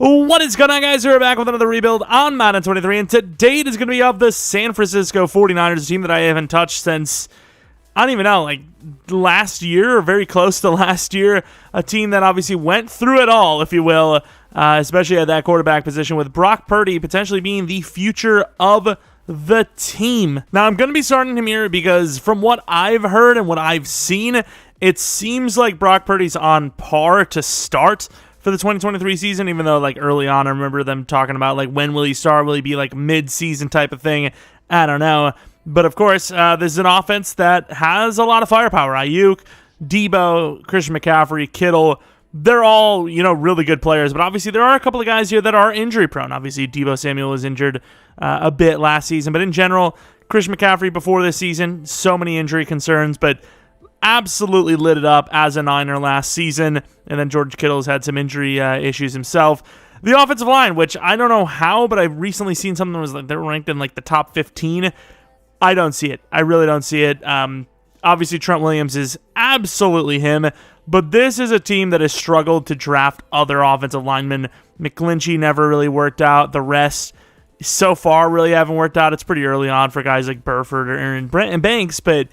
What is going on, guys? We're back with another rebuild on Madden 23, and today it is going to be of the San Francisco 49ers, a team that I haven't touched since, I don't even know, like last year or very close to last year. A team that obviously went through it all, if you will, especially at that quarterback position, with Brock Purdy potentially being the future of the team. Now, I'm going to be starting him here because from what I've heard and what I've seen, it seems like Brock Purdy's on par to start for the 2023 season, even though like early on I remember them talking about like when will he start, will he be like mid-season type of thing, I don't know. But of course, this is an offense that has a lot of firepower. Ayuk, Debo, Christian McCaffrey, Kittle, they're all, really good players, but obviously there are a couple of guys here that are injury prone. Obviously Debo Samuel was injured a bit last season, but in general, Christian McCaffrey before this season, so many injury concerns, but absolutely lit it up as a Niner last season. And then George Kittle's had some injury issues himself. The offensive line, which I don't know how, but I've recently seen something that was like they're ranked in like the top 15. I don't see it. I really don't see it. Obviously, Trent Williams is absolutely him, but this is a team that has struggled to draft other offensive linemen. McGlinchey never really worked out. The rest so far really haven't worked out. It's pretty early on for guys like Burford or Aaron Banks, but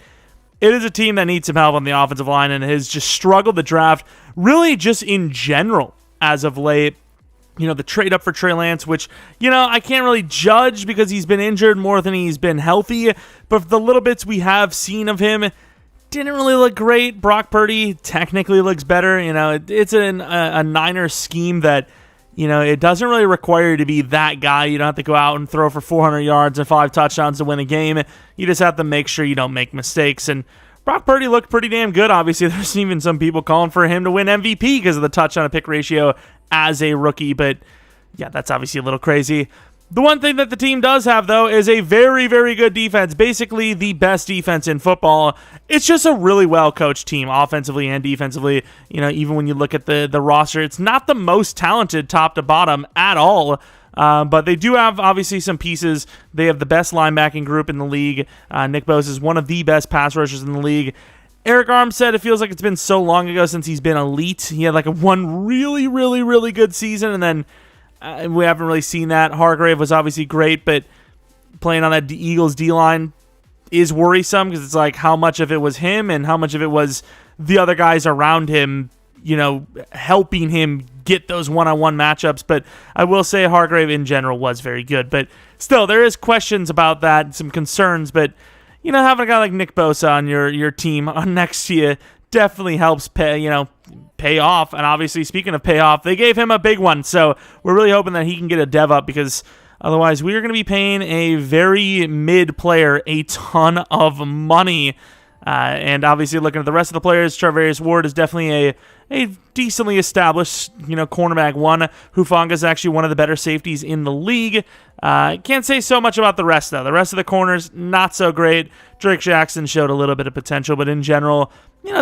it is a team that needs some help on the offensive line and has just struggled to draft, really just in general as of late. The trade up for Trey Lance, which, I can't really judge because he's been injured more than he's been healthy. But the little bits we have seen of him didn't really look great. Brock Purdy technically looks better. It's a Niner scheme that, it doesn't really require you to be that guy. You don't have to go out and throw for 400 yards and 5 touchdowns to win a game. You just have to make sure you don't make mistakes. And Brock Purdy looked pretty damn good. Obviously, there's even some people calling for him to win MVP because of the touchdown-to-pick ratio as a rookie. But, yeah, that's obviously a little crazy. The one thing that the team does have, though, is a very, very good defense. Basically, the best defense in football. It's just a really well-coached team, offensively and defensively. Even when you look at the roster, it's not the most talented top to bottom at all. But they do have, obviously, some pieces. They have the best linebacking group in the league. Nick Bosa is one of the best pass rushers in the league. Eric Armstead, it feels like it's been so long ago since he's been elite. He had like one really, really, really good season, and then we haven't really seen that. Hargrave was obviously great, but playing on that Eagles D-line is worrisome because it's like how much of it was him and how much of it was the other guys around him, helping him get those one-on-one matchups. But I will say Hargrave in general was very good. But still, there is questions about that, some concerns. But, having a guy like Nick Bosa on your team next to you definitely helps pay off. And obviously, speaking of payoff, they gave him a big one. So we're really hoping that he can get a dev up because otherwise we are going to be paying a very mid player a ton of money. And obviously, looking at the rest of the players, Charvarius Ward is definitely a decently established, cornerback one. Hufanga is actually one of the better safeties in the league. Can't say so much about the rest, though. The rest of the corners, not so great. Drake Jackson showed a little bit of potential, but in general,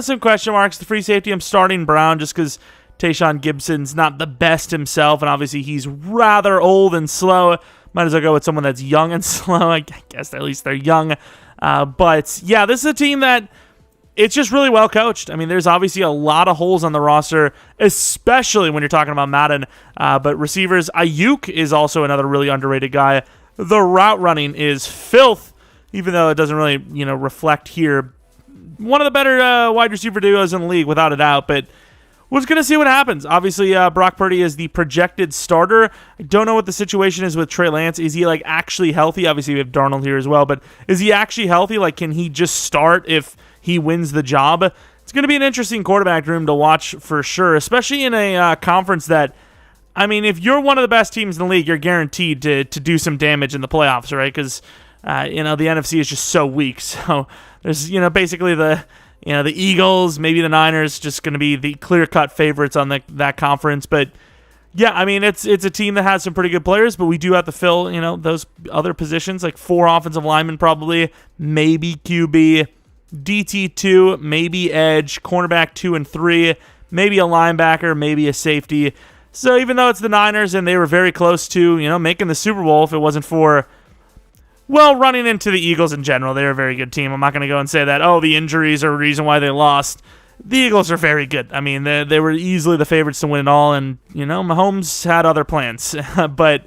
some question marks. The free safety, I'm starting Brown just because Tayshaun Gibson's not the best himself, and obviously he's rather old and slow. Might as well go with someone that's young and slow. I guess at least they're young. But, yeah, this is a team that it's just really well coached. I mean, there's obviously a lot of holes on the roster, especially when you're talking about Madden. But receivers, Ayuk is also another really underrated guy. The route running is filth, even though it doesn't really, reflect here. One of the better wide receiver duos in the league, without a doubt. But we're just going to see what happens. Obviously, Brock Purdy is the projected starter. I don't know what the situation is with Trey Lance. Is he, actually healthy? Obviously, we have Darnold here as well. But is he actually healthy? Can he just start if he wins the job? It's going to be an interesting quarterback room to watch for sure, especially in a conference that, if you're one of the best teams in the league, you're guaranteed to do some damage in the playoffs, right? Because, the NFC is just so weak. So there's, basically the Eagles, maybe the Niners, just going to be the clear-cut favorites on that conference. But, yeah, it's a team that has some pretty good players, but we do have to fill, those other positions, like 4 offensive linemen probably, maybe QB, DT2, maybe edge, cornerback 2 and 3, maybe a linebacker, maybe a safety. So even though it's the Niners and they were very close to, making the Super Bowl if it wasn't for, running into the Eagles in general, they're a very good team. I'm not going to go and say that, the injuries are a reason why they lost. the Eagles are very good. I mean, they were easily the favorites to win it all, and, Mahomes had other plans. But,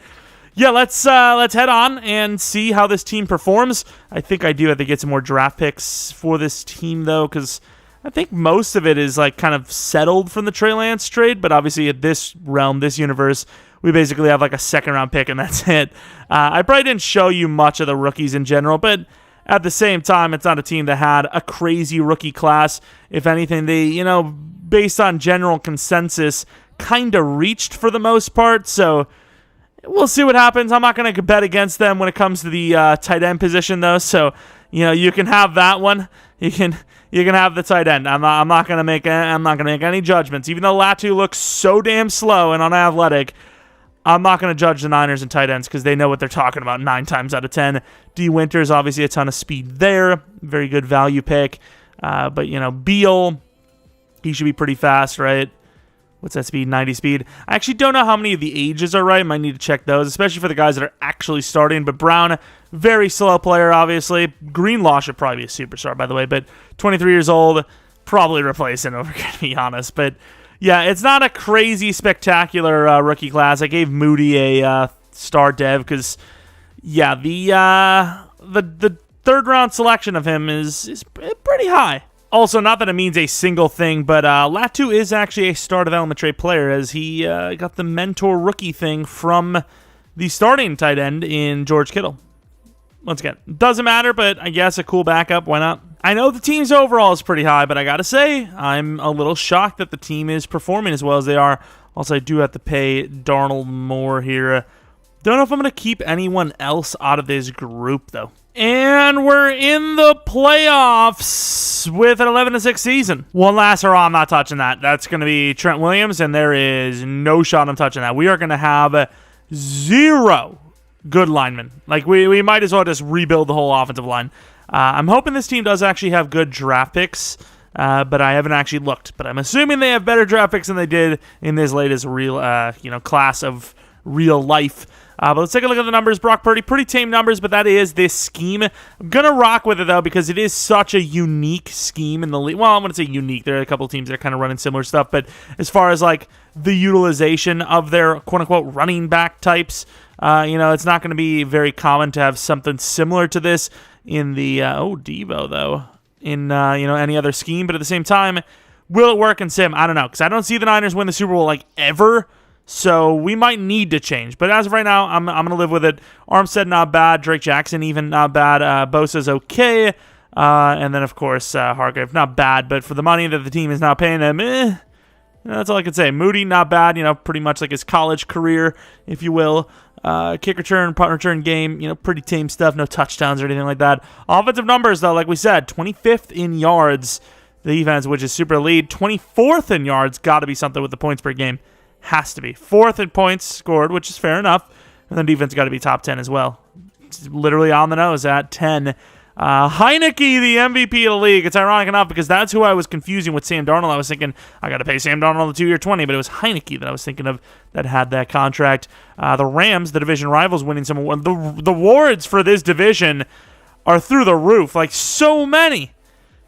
yeah, let's head on and see how this team performs. I think I do have to get some more draft picks for this team, though, because I think most of it is, kind of settled from the Trey Lance trade, but obviously at this realm, this universe, we basically have, a second-round pick, and that's it. I probably didn't show you much of the rookies in general, but at the same time, it's not a team that had a crazy rookie class. If anything, they, based on general consensus, kind of reached for the most part. So we'll see what happens. I'm not going to bet against them when it comes to the tight end position, though. So, you can have that one. You can have the tight end. I'm not going to make any judgments. Even though Latu looks so damn slow and unathletic, I'm not going to judge the Niners and tight ends because they know what they're talking about 9 times out of 10. D. Winters, obviously a ton of speed there. Very good value pick. But, Beal, he should be pretty fast, right? What's that speed? 90 speed. I actually don't know how many of the ages are right. Might need to check those, especially for the guys that are actually starting. But Brown, very slow player, obviously. Greenlaw should probably be a superstar, by the way. But 23 years old, probably replacing him, if we're going to be honest. But yeah, it's not a crazy, spectacular rookie class. I gave Moody a star dev because, yeah, the third-round selection of him is pretty high. Also, not that it means a single thing, but Latu is actually a star development trait player as he got the mentor rookie thing from the starting tight end in George Kittle. Once again, doesn't matter, but I guess a cool backup, why not? I know the team's overall is pretty high, but I gotta say, I'm a little shocked that the team is performing as well as they are. Also, I do have to pay Darnold more here. Don't know if I'm going to keep anyone else out of this group, though. And we're in the playoffs with an 11-6 season. One last hurrah, I'm not touching that. That's going to be Trent Williams, and there is no shot I'm touching that. We are going to have 0 good linemen. We might as well just rebuild the whole offensive line. I'm hoping this team does actually have good draft picks, but I haven't actually looked. But I'm assuming they have better draft picks than they did in this latest real, class of real life. But let's take a look at the numbers. Brock Purdy, pretty tame numbers, but that is this scheme. I'm going to rock with it, though, because it is such a unique scheme in the league. Well, I'm going to say unique. There are a couple of teams that are kind of running similar stuff, but as far as, the utilization of their quote-unquote running back types, it's not going to be very common to have something similar to this in the, Devo, though, in, any other scheme. But at the same time, will it work in Sim? I don't know, because I don't see the Niners win the Super Bowl, ever. So we might need to change. But as of right now, I'm going to live with it. Armstead, not bad. Drake Jackson, even not bad. Bosa's okay. And then, of course, Hargrave, not bad. But for the money that the team is now paying him, that's all I can say. Moody, not bad. Pretty much like his college career, if you will. Kick return, punt return game, pretty tame stuff. No touchdowns or anything like that. Offensive numbers, though, like we said, 25th in yards. The defense, which is super elite. 24th in yards. Got to be something with the points per game. Has to be. 4th in points scored, which is fair enough. And then defense got to be top 10 as well. It's literally on the nose at 10. Heineke, the MVP of the league. It's ironic enough because that's who I was confusing with Sam Darnold. I was thinking, I got to pay Sam Darnold the 2-year $20, but it was Heineke that I was thinking of that had that contract. The Rams, the division rivals, winning some. The awards for this division are through the roof. So many.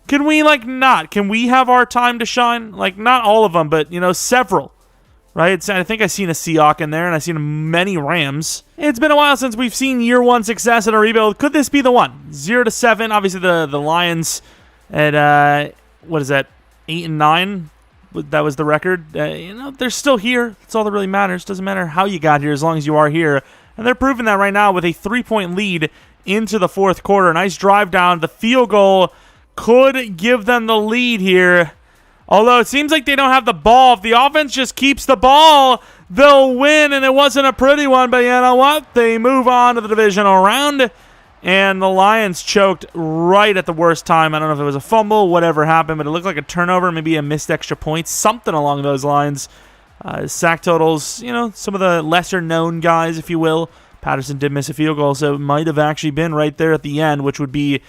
Can we, not? Can we have our time to shine? Not all of them, but, several. Right? I think I've seen a Seahawk in there, and I've seen many Rams. It's been a while since we've seen year one success in a rebuild. Could this be the one? 0-7. Obviously, the Lions at, 8-9? That was the record. They're still here. That's all that really matters. Doesn't matter how you got here as long as you are here. And they're proving that right now with a 3-point lead into the fourth quarter. Nice drive down. The field goal could give them the lead here. Although it seems like they don't have the ball. If the offense just keeps the ball, they'll win, and it wasn't a pretty one. But you know what? They move on to the divisional round, and the Lions choked right at the worst time. I don't know if it was a fumble, whatever happened, but it looked like a turnover, maybe a missed extra point, something along those lines. Sack totals, some of the lesser-known guys, if you will. Patterson did miss a field goal, so it might have actually been right there at the end, which would be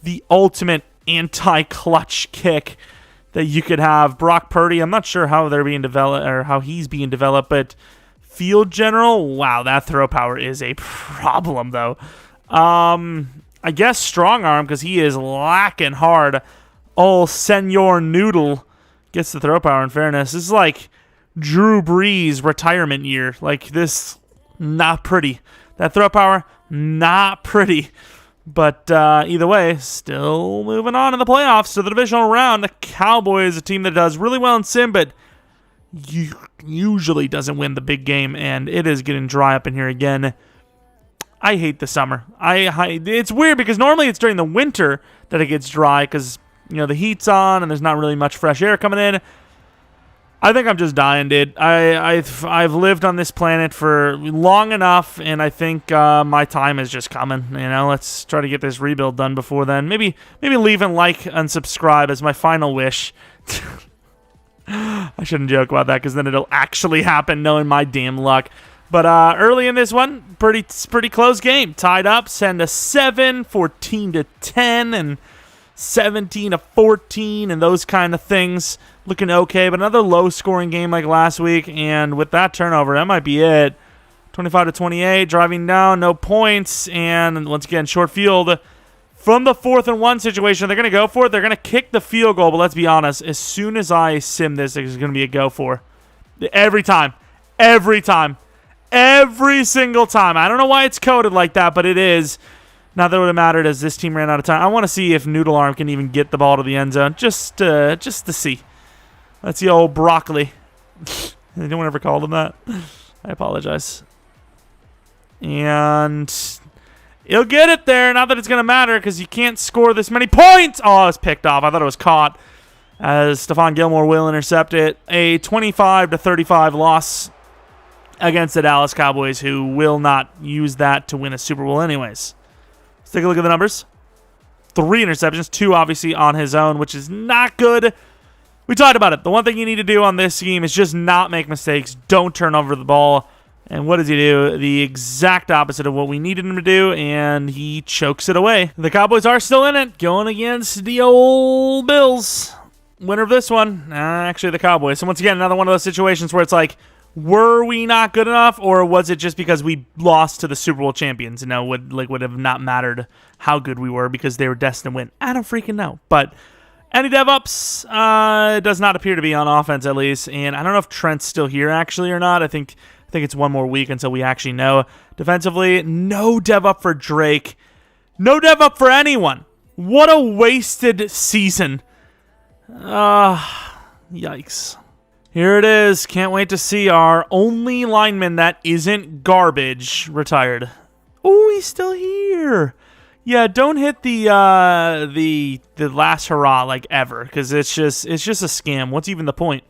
the ultimate anti-clutch kick that you could have. Brock Purdy, I'm not sure how they're being developed or how he's being developed, but field general, wow, that throw power is a problem, though. I guess strong arm because he is lacking hard. Oh, Senor Noodle. gets the throw power, in fairness. This is like Drew Brees' retirement year. Like, this, not pretty. That throw power, not pretty. But either way, still moving on in the playoffs to the divisional round. The Cowboys, a team that does really well in sim, but usually doesn't win the big game, and it is getting dry up in here again. I hate the summer. It's weird because normally it's during the winter that it gets dry because, you know, the heat's on and there's not really much fresh air coming in. I think I'm just dying, dude. I've lived on this planet for long enough, and I think my time is just coming. You know, let's try to get this rebuild done before then. Maybe leave and like and subscribe as my final wish. I shouldn't joke about that because then it'll actually happen, knowing my damn luck. But early in this one, pretty close game. Tied up, send a 7, 14-10, and 17-14, and those kind of things. Looking okay, but another low-scoring game like last week, and with that turnover, that might be it. 25-28, driving down, no points, and once again, short field. From the 4th and 1 situation, they're going to go for it. They're going to kick the field goal, but let's be honest, as soon as I sim this, it's going to be a go for. Every time. Every single time. I don't know why it's coded like that, but it is. Not that it would have mattered as this team ran out of time. I want to see if Noodle Arm can even get the ball to the end zone, just to see. That's the old broccoli. Anyone ever called him that? I apologize. And he'll get it there. Not that it's going to matter because you can't score this many points. Oh, it's picked off. I thought it was caught as Stephon Gilmore will intercept it. A 25-35 loss against the Dallas Cowboys, who will not use that to win a Super Bowl anyways. Let's take a look at the numbers. 3 interceptions, 2 obviously on his own, which is not good. We talked about it. The one thing you need to do on this scheme is just not make mistakes. Don't turn over the ball. And what does he do? The exact opposite of what we needed him to do, and he chokes it away. The Cowboys are still in it, going against the old Bills. Winner of this one, actually the Cowboys. So once again, another one of those situations where it's like, were we not good enough, or was it just because we lost to the Super Bowl champions? You know, would have not mattered how good we were because they were destined to win. I don't freaking know. But any dev-ups does not appear to be on offense, at least. And I don't know if Trent's still here, actually, or not. I think it's one more week until we actually know. Defensively, no dev-up for Drake. No dev-up for anyone. What a wasted season. Yikes. Here it is. Can't wait to see our only lineman that isn't garbage retired. Oh, he's still here. Yeah, don't hit the last hurrah like ever, because it's just a scam. What's even the point?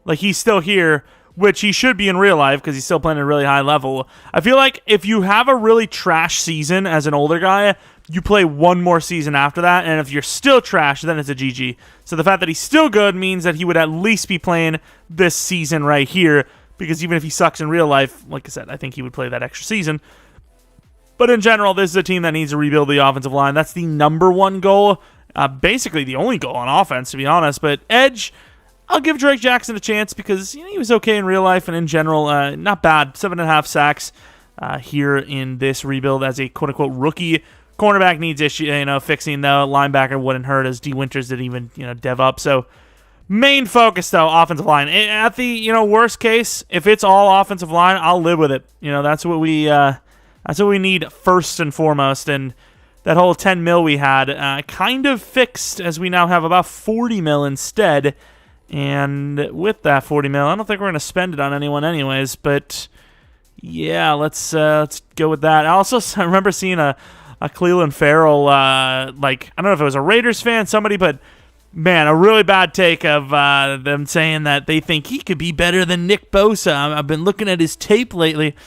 Like, he's still here, which he should be in real life because he's still playing at a really high level. I feel like if you have a really trash season as an older guy, you play one more season after that, and if you're still trash, then it's a GG. So the fact that he's still good means that he would at least be playing this season right here, because even if he sucks in real life, like I said, I think he would play that extra season. But in general, this is a team that needs to rebuild the offensive line. That's the number one goal, basically the only goal on offense, to be honest. But edge, I'll give Drake Jackson a chance because he was okay in real life, and in general, not bad. 7.5 sacks here in this rebuild as a quote-unquote rookie. Cornerback needs fixing, though. Linebacker wouldn't hurt, as D. Winters didn't even dev up. So main focus, though, offensive line. At the worst case, if it's all offensive line, I'll live with it. That's what we need first and foremost. And that whole 10 mil we had kind of fixed, as we now have about 40 mil instead. And with that 40 mil, I don't think we're going to spend it on anyone anyways. But yeah, let's go with that. I remember seeing a Cleveland Farrell, I don't know if it was a Raiders fan, somebody, but man, a really bad take of them saying that they think he could be better than Nick Bosa. I've been looking at his tape lately.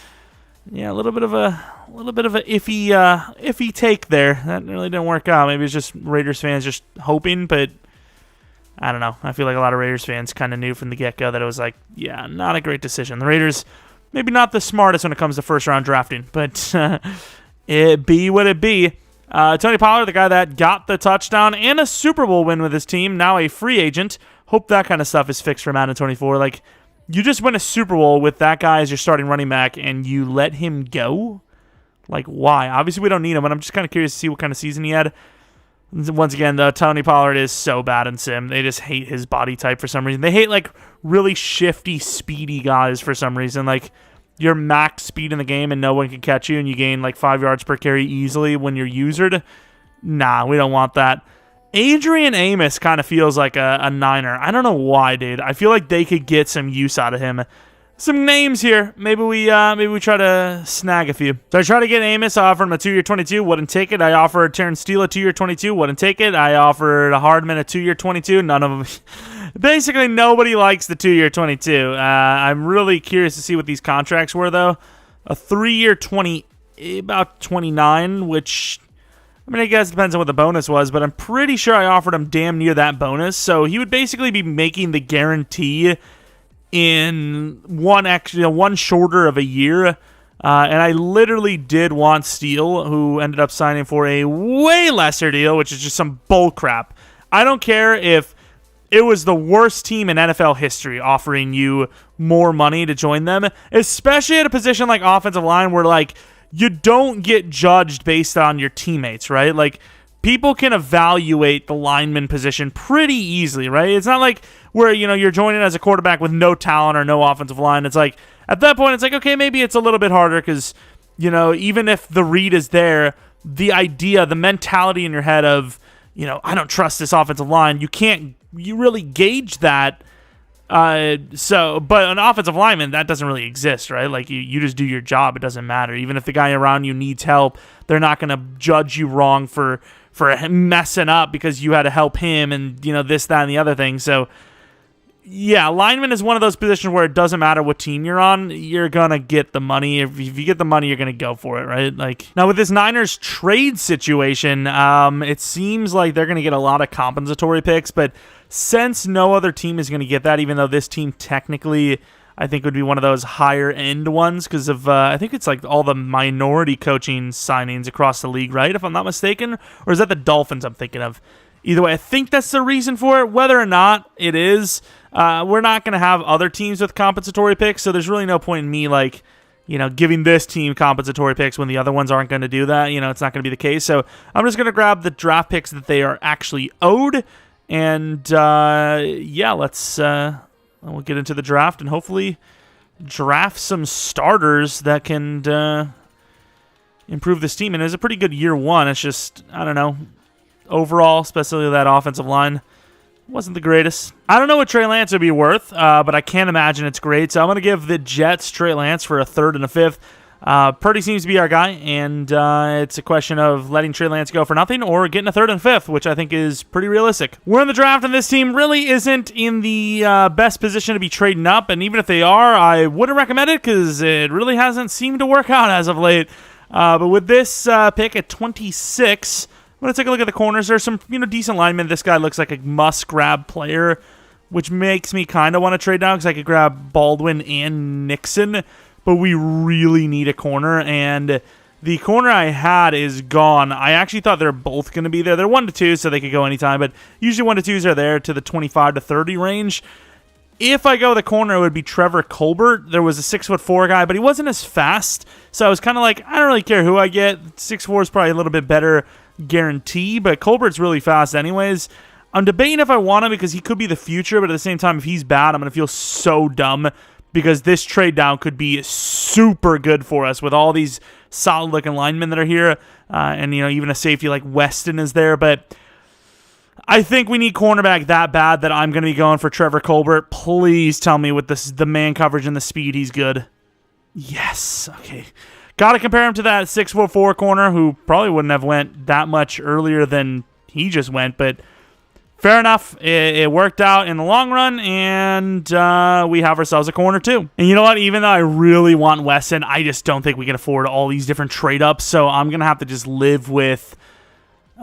Yeah, a little bit of a iffy take there. That really didn't work out. Maybe it's just Raiders fans just hoping, but I don't know. I feel like a lot of Raiders fans kind of knew from the get-go that it was like, yeah, not a great decision. The Raiders, maybe not the smartest when it comes to first-round drafting, but it be what it be. Tony Pollard, the guy that got the touchdown and a Super Bowl win with his team, now a free agent. Hope that kind of stuff is fixed for Madden 24. Like, you just win a Super Bowl with that guy as your starting running back, and you let him go? Like, why? Obviously, we don't need him, but I'm just kind of curious to see what kind of season he had. Once again, though, Tony Pollard is so bad in Sim. They just hate his body type for some reason. They hate, like, really shifty, speedy guys for some reason. Like, your max speed in the game and no one can catch you and you gain, like, 5 yards per carry easily when you're usered. Nah, we don't want that. Adrian Amos kind of feels like a Niner. I don't know why, dude. I feel like they could get some use out of him. Some names here. Maybe we try to snag a few. So I tried to get Amos. I offered him a 2-year 22. Wouldn't take it. I offered Terrence Steele a 2-year 22. Wouldn't take it. I offered Hardman a 2-year 22. None of them. Basically, nobody likes the 2-year 22. I'm really curious to see what these contracts were, though. A 3-year 20, about 29, which... I mean, I guess it depends on what the bonus was, but I'm pretty sure I offered him damn near that bonus. So he would basically be making the guarantee in one shorter of a year. And I literally did want Steele, who ended up signing for a way lesser deal, which is just some bull crap. I don't care if it was the worst team in NFL history offering you more money to join them, especially at a position like offensive line where, like, you don't get judged based on your teammates, right? Like, people can evaluate the lineman position pretty easily, right? It's not like where, you're joining as a quarterback with no talent or no offensive line. It's like, at that point, it's like, okay, maybe it's a little bit harder because, even if the read is there, the idea, the mentality in your head of, I don't trust this offensive line, you really gauge that. But an offensive lineman, that doesn't really exist, right? Like, you just do your job. It doesn't matter. Even if the guy around you needs help, they're not going to judge you wrong for messing up because you had to help him and, this, that, and the other thing. So, yeah, lineman is one of those positions where it doesn't matter what team you're on. You're going to get the money. If you get the money, you're going to go for it, right? Like, now with this Niners trade situation, it seems like they're going to get a lot of compensatory picks, but since no other team is going to get that, even though this team technically, I think, would be one of those higher-end ones because of, I think it's like all the minority coaching signings across the league, right, if I'm not mistaken? Or is that the Dolphins I'm thinking of? Either way, I think that's the reason for it. Whether or not it is, we're not going to have other teams with compensatory picks, so there's really no point in me, like, giving this team compensatory picks when the other ones aren't going to do that. It's not going to be the case. So I'm just going to grab the draft picks that they are actually owed. And, let's we'll get into the draft and hopefully draft some starters that can improve this team. And it was a pretty good year one. It's just, I don't know, overall, especially that offensive line, wasn't the greatest. I don't know what Trey Lance would be worth, but I can't imagine it's great. So I'm going to give the Jets Trey Lance for a 3rd and a 5th. Purdy seems to be our guy, and it's a question of letting Trey Lance go for nothing or getting a 3rd and 5th, which I think is pretty realistic. We're in the draft, and this team really isn't in the best position to be trading up, and even if they are, I wouldn't recommend it because it really hasn't seemed to work out as of late. But with this pick at 26, I'm going to take a look at the corners. There's some decent linemen. This guy looks like a must-grab player, which makes me kind of want to trade down because I could grab Baldwin and Nixon. But we really need a corner, and the corner I had is gone. I actually thought they're both going to be there. They're 1 to 2, so they could go anytime, but usually 1 to 2s are there to the 25 to 30 range. If I go the corner, it would be Trevor Colbert. There was a 6'4" guy, but he wasn't as fast, so I was kind of like, I don't really care who I get. 6'4" is probably a little bit better guarantee, but Colbert's really fast anyways. I'm debating if I want him because he could be the future, but at the same time, if he's bad, I'm going to feel so dumb because this trade down could be super good for us with all these solid-looking linemen that are here, and even a safety like Weston is there. But I think we need cornerback that bad that I'm going to be going for Trevor Colbert. Please tell me with the man coverage and the speed, he's good. Yes. Okay. Got to compare him to that 6'4" corner who probably wouldn't have went that much earlier than he just went, but fair enough. It worked out in the long run, and we have ourselves a corner too. And you know what? Even though I really want Weston, I just don't think we can afford all these different trade-ups, so I'm going to have to just live with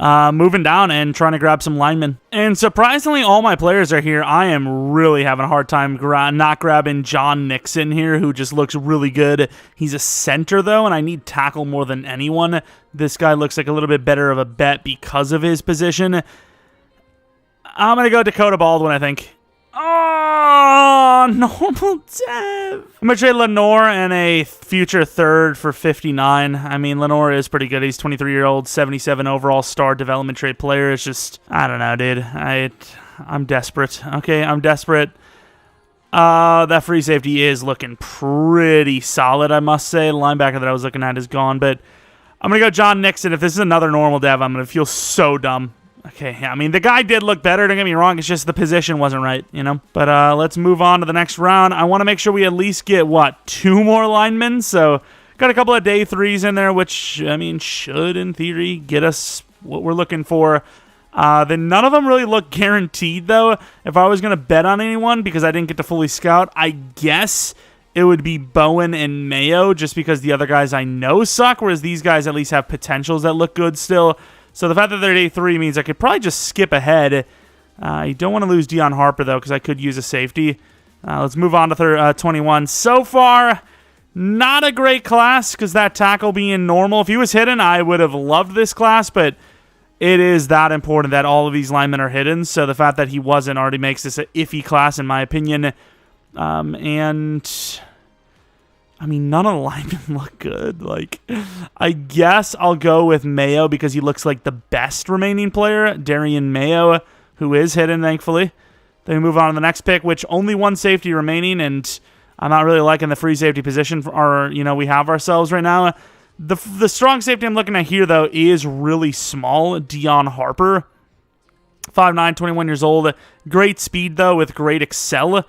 moving down and trying to grab some linemen. And surprisingly, all my players are here. I am really having a hard time not grabbing John Nixon here, who just looks really good. He's a center, though, and I need tackle more than anyone. This guy looks like a little bit better of a bet because of his position. I'm going to go Dakota Baldwin, I think. Oh, Normal dev. I'm going to trade Lenore and a future third for 59. I mean, Lenore is pretty good. He's 23-year-old, 77 overall star development trade player. It's just, I don't know, dude. I'm desperate. Okay, I'm desperate. That free safety is looking pretty solid, I must say. The linebacker that I was looking at is gone, but I'm going to go John Nixon. If this is another normal dev, I'm going to feel so dumb. Okay, yeah, I mean, the guy did look better, don't get me wrong. It's just the position wasn't right, you know? But let's move on to the next round. I want to make sure we at least get, 2 more linemen? So got a couple of day 3s in there, which, I mean, should, in theory, get us what we're looking for. Then none of them really look guaranteed, though. If I was going to bet on anyone, because I didn't get to fully scout, I guess it would be Bowen and Mayo, just because the other guys I know suck, whereas these guys at least have potentials that look good still. So the fact that they're day 3 means I could probably just skip ahead. You don't want to lose Deion Harper, though, because I could use a safety. Let's move on to 21. So far, not a great class, because that tackle being normal. If he was hidden, I would have loved this class, but it is that important that all of these linemen are hidden. So the fact that he wasn't already makes this an iffy class, in my opinion. And I mean, none of the linemen look good. Like, I guess I'll go with Mayo because he looks like the best remaining player, Darian Mayo, who is hidden, thankfully. Then we move on to the next pick, which only one safety remaining, and I'm not really liking the free safety position we have ourselves right now. The strong safety I'm looking at here, though, is really small, Deion Harper. 5'9", 21 years old. Great speed, though, with great excel.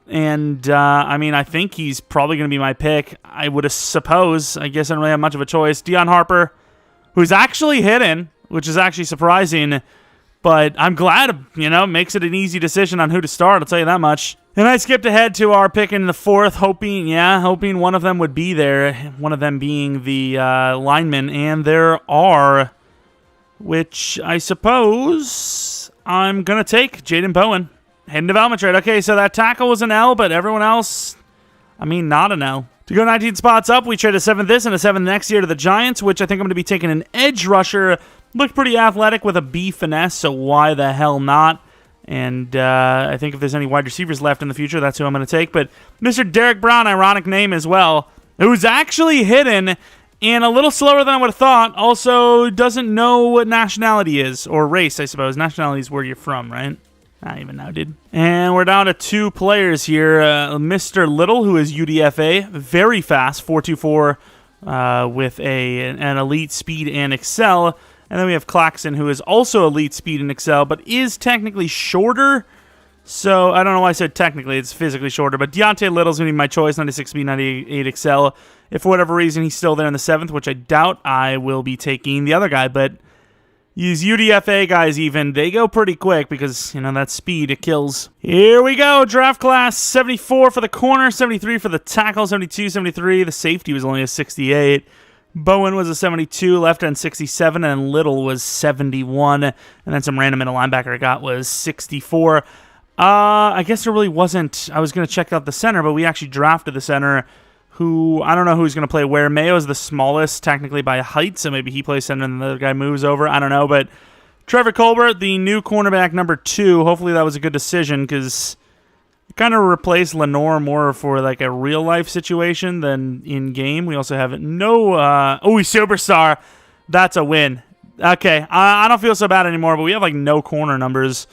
And, I mean, I think he's probably going to be my pick. I would suppose. I guess I don't really have much of a choice. Deion Harper, who's actually hidden, which is actually surprising. But I'm glad, makes it an easy decision on who to start. I'll tell you that much. And I skipped ahead to our pick in the 4th, hoping one of them would be there. One of them being the lineman. And there are, which I suppose I'm going to take Jaden Bowen. Hidden development trade. Okay, so that tackle was an L, but everyone else, not an L. To go 19 spots up, we trade a 7th this and a 7th next year to the Giants, which I think I'm going to be taking an edge rusher. Looked pretty athletic with a B finesse, so why the hell not? And I think if there's any wide receivers left in the future, that's who I'm going to take. But Mr. Derek Brown, ironic name as well, who's actually hidden and a little slower than I would have thought. Also doesn't know what nationality is, or race, I suppose. Nationality is where you're from, right? Not even now, dude. And we're down to 2 players here. Mr. Little, who is UDFA, very fast, 4.24 with an elite speed and excel. And then we have Claxton, who is also elite speed and excel, but is technically shorter. So I don't know why I said technically. It's physically shorter. But Deontay Little's going to be my choice, 96 speed, 98 excel. If for whatever reason he's still there in the 7th, which I doubt, I will be taking the other guy. But these UDFA guys even, they go pretty quick because, that speed, it kills. Here we go, draft class, 74 for the corner, 73 for the tackle, 72, 73. The safety was only a 68. Bowen was a 72, left end 67, and Little was 71. And then some random middle linebacker I got was 64. I guess there really wasn't, I was going to check out the center, but we actually drafted the center, who, I don't know who's going to play where. Mayo is the smallest, technically, by height, so maybe he plays center and the other guy moves over. I don't know, but Trevor Colbert, the new cornerback, number 2, hopefully that was a good decision, because it kind of replaced Lenore more for, like, a real-life situation than in-game. We also have he's superstar. That's a win. Okay, I don't feel so bad anymore, but we have, like, no corner numbers.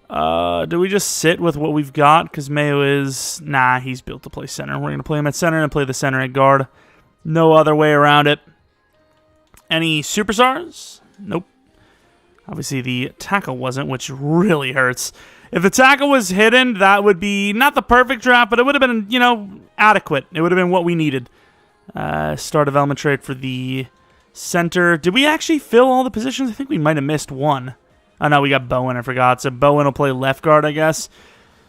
Do we just sit with what we've got? Because Mayo is... Nah, he's built to play center. We're going to play him at center and play the center at guard. No other way around it. Any superstars? Nope. Obviously, the tackle wasn't, which really hurts. If the tackle was hidden, that would be not the perfect draft, but it would have been, adequate. It would have been what we needed. Star development trade for the center. Did we actually fill all the positions? I think we might have missed one. Oh, no, we got Bowen, I forgot. So Bowen will play left guard, I guess.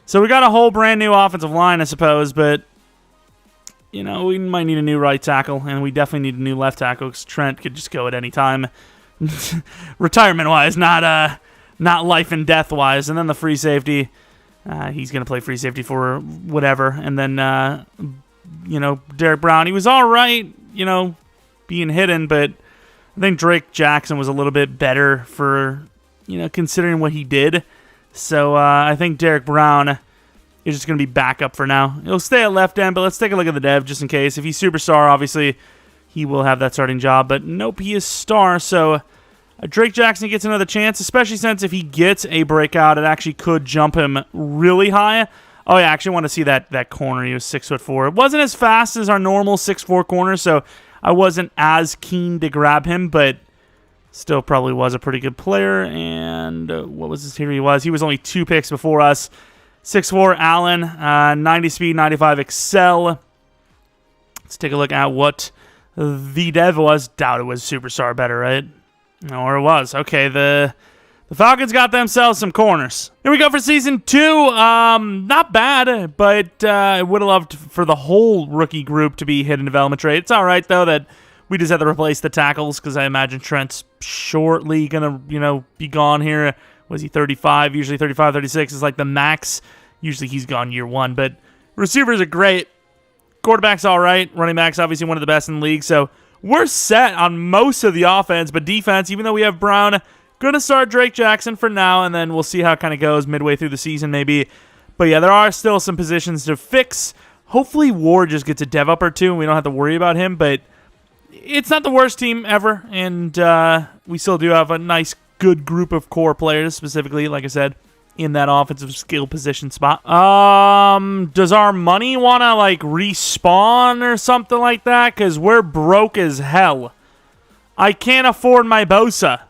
So we got a whole brand new offensive line, I suppose, but, we might need a new right tackle, and we definitely need a new left tackle, because Trent could just go at any time. Retirement-wise, not life and death-wise. And then the free safety, he's going to play free safety for whatever. And then, Derek Brown, he was all right, being hidden, but I think Drake Jackson was a little bit better for... considering what he did. So I think Derek Brown is just going to be backup for now. He'll stay at left end, but let's take a look at the dev just in case. If he's superstar, obviously, he will have that starting job. But nope, he is star, so Drake Jackson gets another chance, especially since if he gets a breakout, it actually could jump him really high. Oh, yeah, I actually want to see that corner. He was 6'4". It wasn't as fast as our normal 6'4" corner, so I wasn't as keen to grab him, but still probably was a pretty good player. And what was his tier he was? He was only 2 picks before us. 6'4", Allen, 90 speed, 95 excel. Let's take a look at what the dev was. Doubt it was superstar better, right? Or it was. Okay, the Falcons got themselves some corners. Here we go for Season 2. Not bad, but I would have loved for the whole rookie group to be hit in development trade. It's all right, though, that we just had to replace the tackles because I imagine Trent's shortly going to, be gone here. Was he 35? Usually 35, 36 is like the max. Usually he's gone year 1, but receivers are great. Quarterback's all right. Running back's obviously one of the best in the league, so we're set on most of the offense, but defense, even though we have Brown, going to start Drake Jackson for now, and then we'll see how it kind of goes midway through the season maybe. But yeah, there are still some positions to fix. Hopefully Ward just gets a dev up or two, and we don't have to worry about him, but it's not the worst team ever, and we still do have a nice, good group of core players, specifically, like I said, in that offensive skill position spot. Does our money want to, respawn or something like that? Because we're broke as hell. I can't afford my Bosa.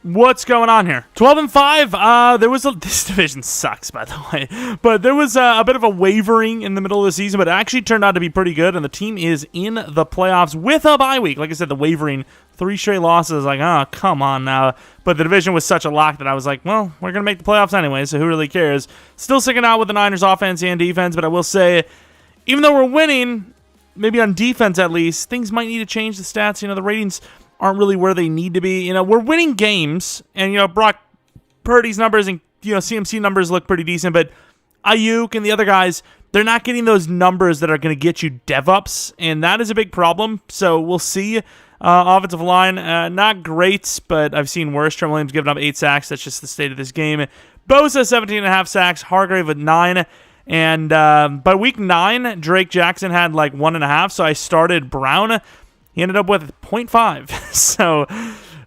What's going on here? 12-5. This division sucks, by the way. But there was a bit of a wavering in the middle of the season, but it actually turned out to be pretty good, and the team is in the playoffs with a bye week. Like I said, the wavering, 3 straight losses, come on now. But the division was such a lock that I was like, well, we're going to make the playoffs anyway, so who really cares? Still sticking out with the Niners offense and defense, but I will say, even though we're winning, maybe on defense at least, things might need to change the stats. The ratings aren't really where they need to be. We're winning games, and, Brock Purdy's numbers and, CMC numbers look pretty decent, but Ayuk and the other guys, they're not getting those numbers that are going to get you dev-ups, and that is a big problem, so we'll see. Offensive line, not great, but I've seen worse. Trent Williams giving up 8 sacks. That's just the state of this game. Bosa, 17.5 sacks. Hargrave with 9. And by week 9, Drake Jackson had 1.5, so I started Brown. He ended up with 0.5. So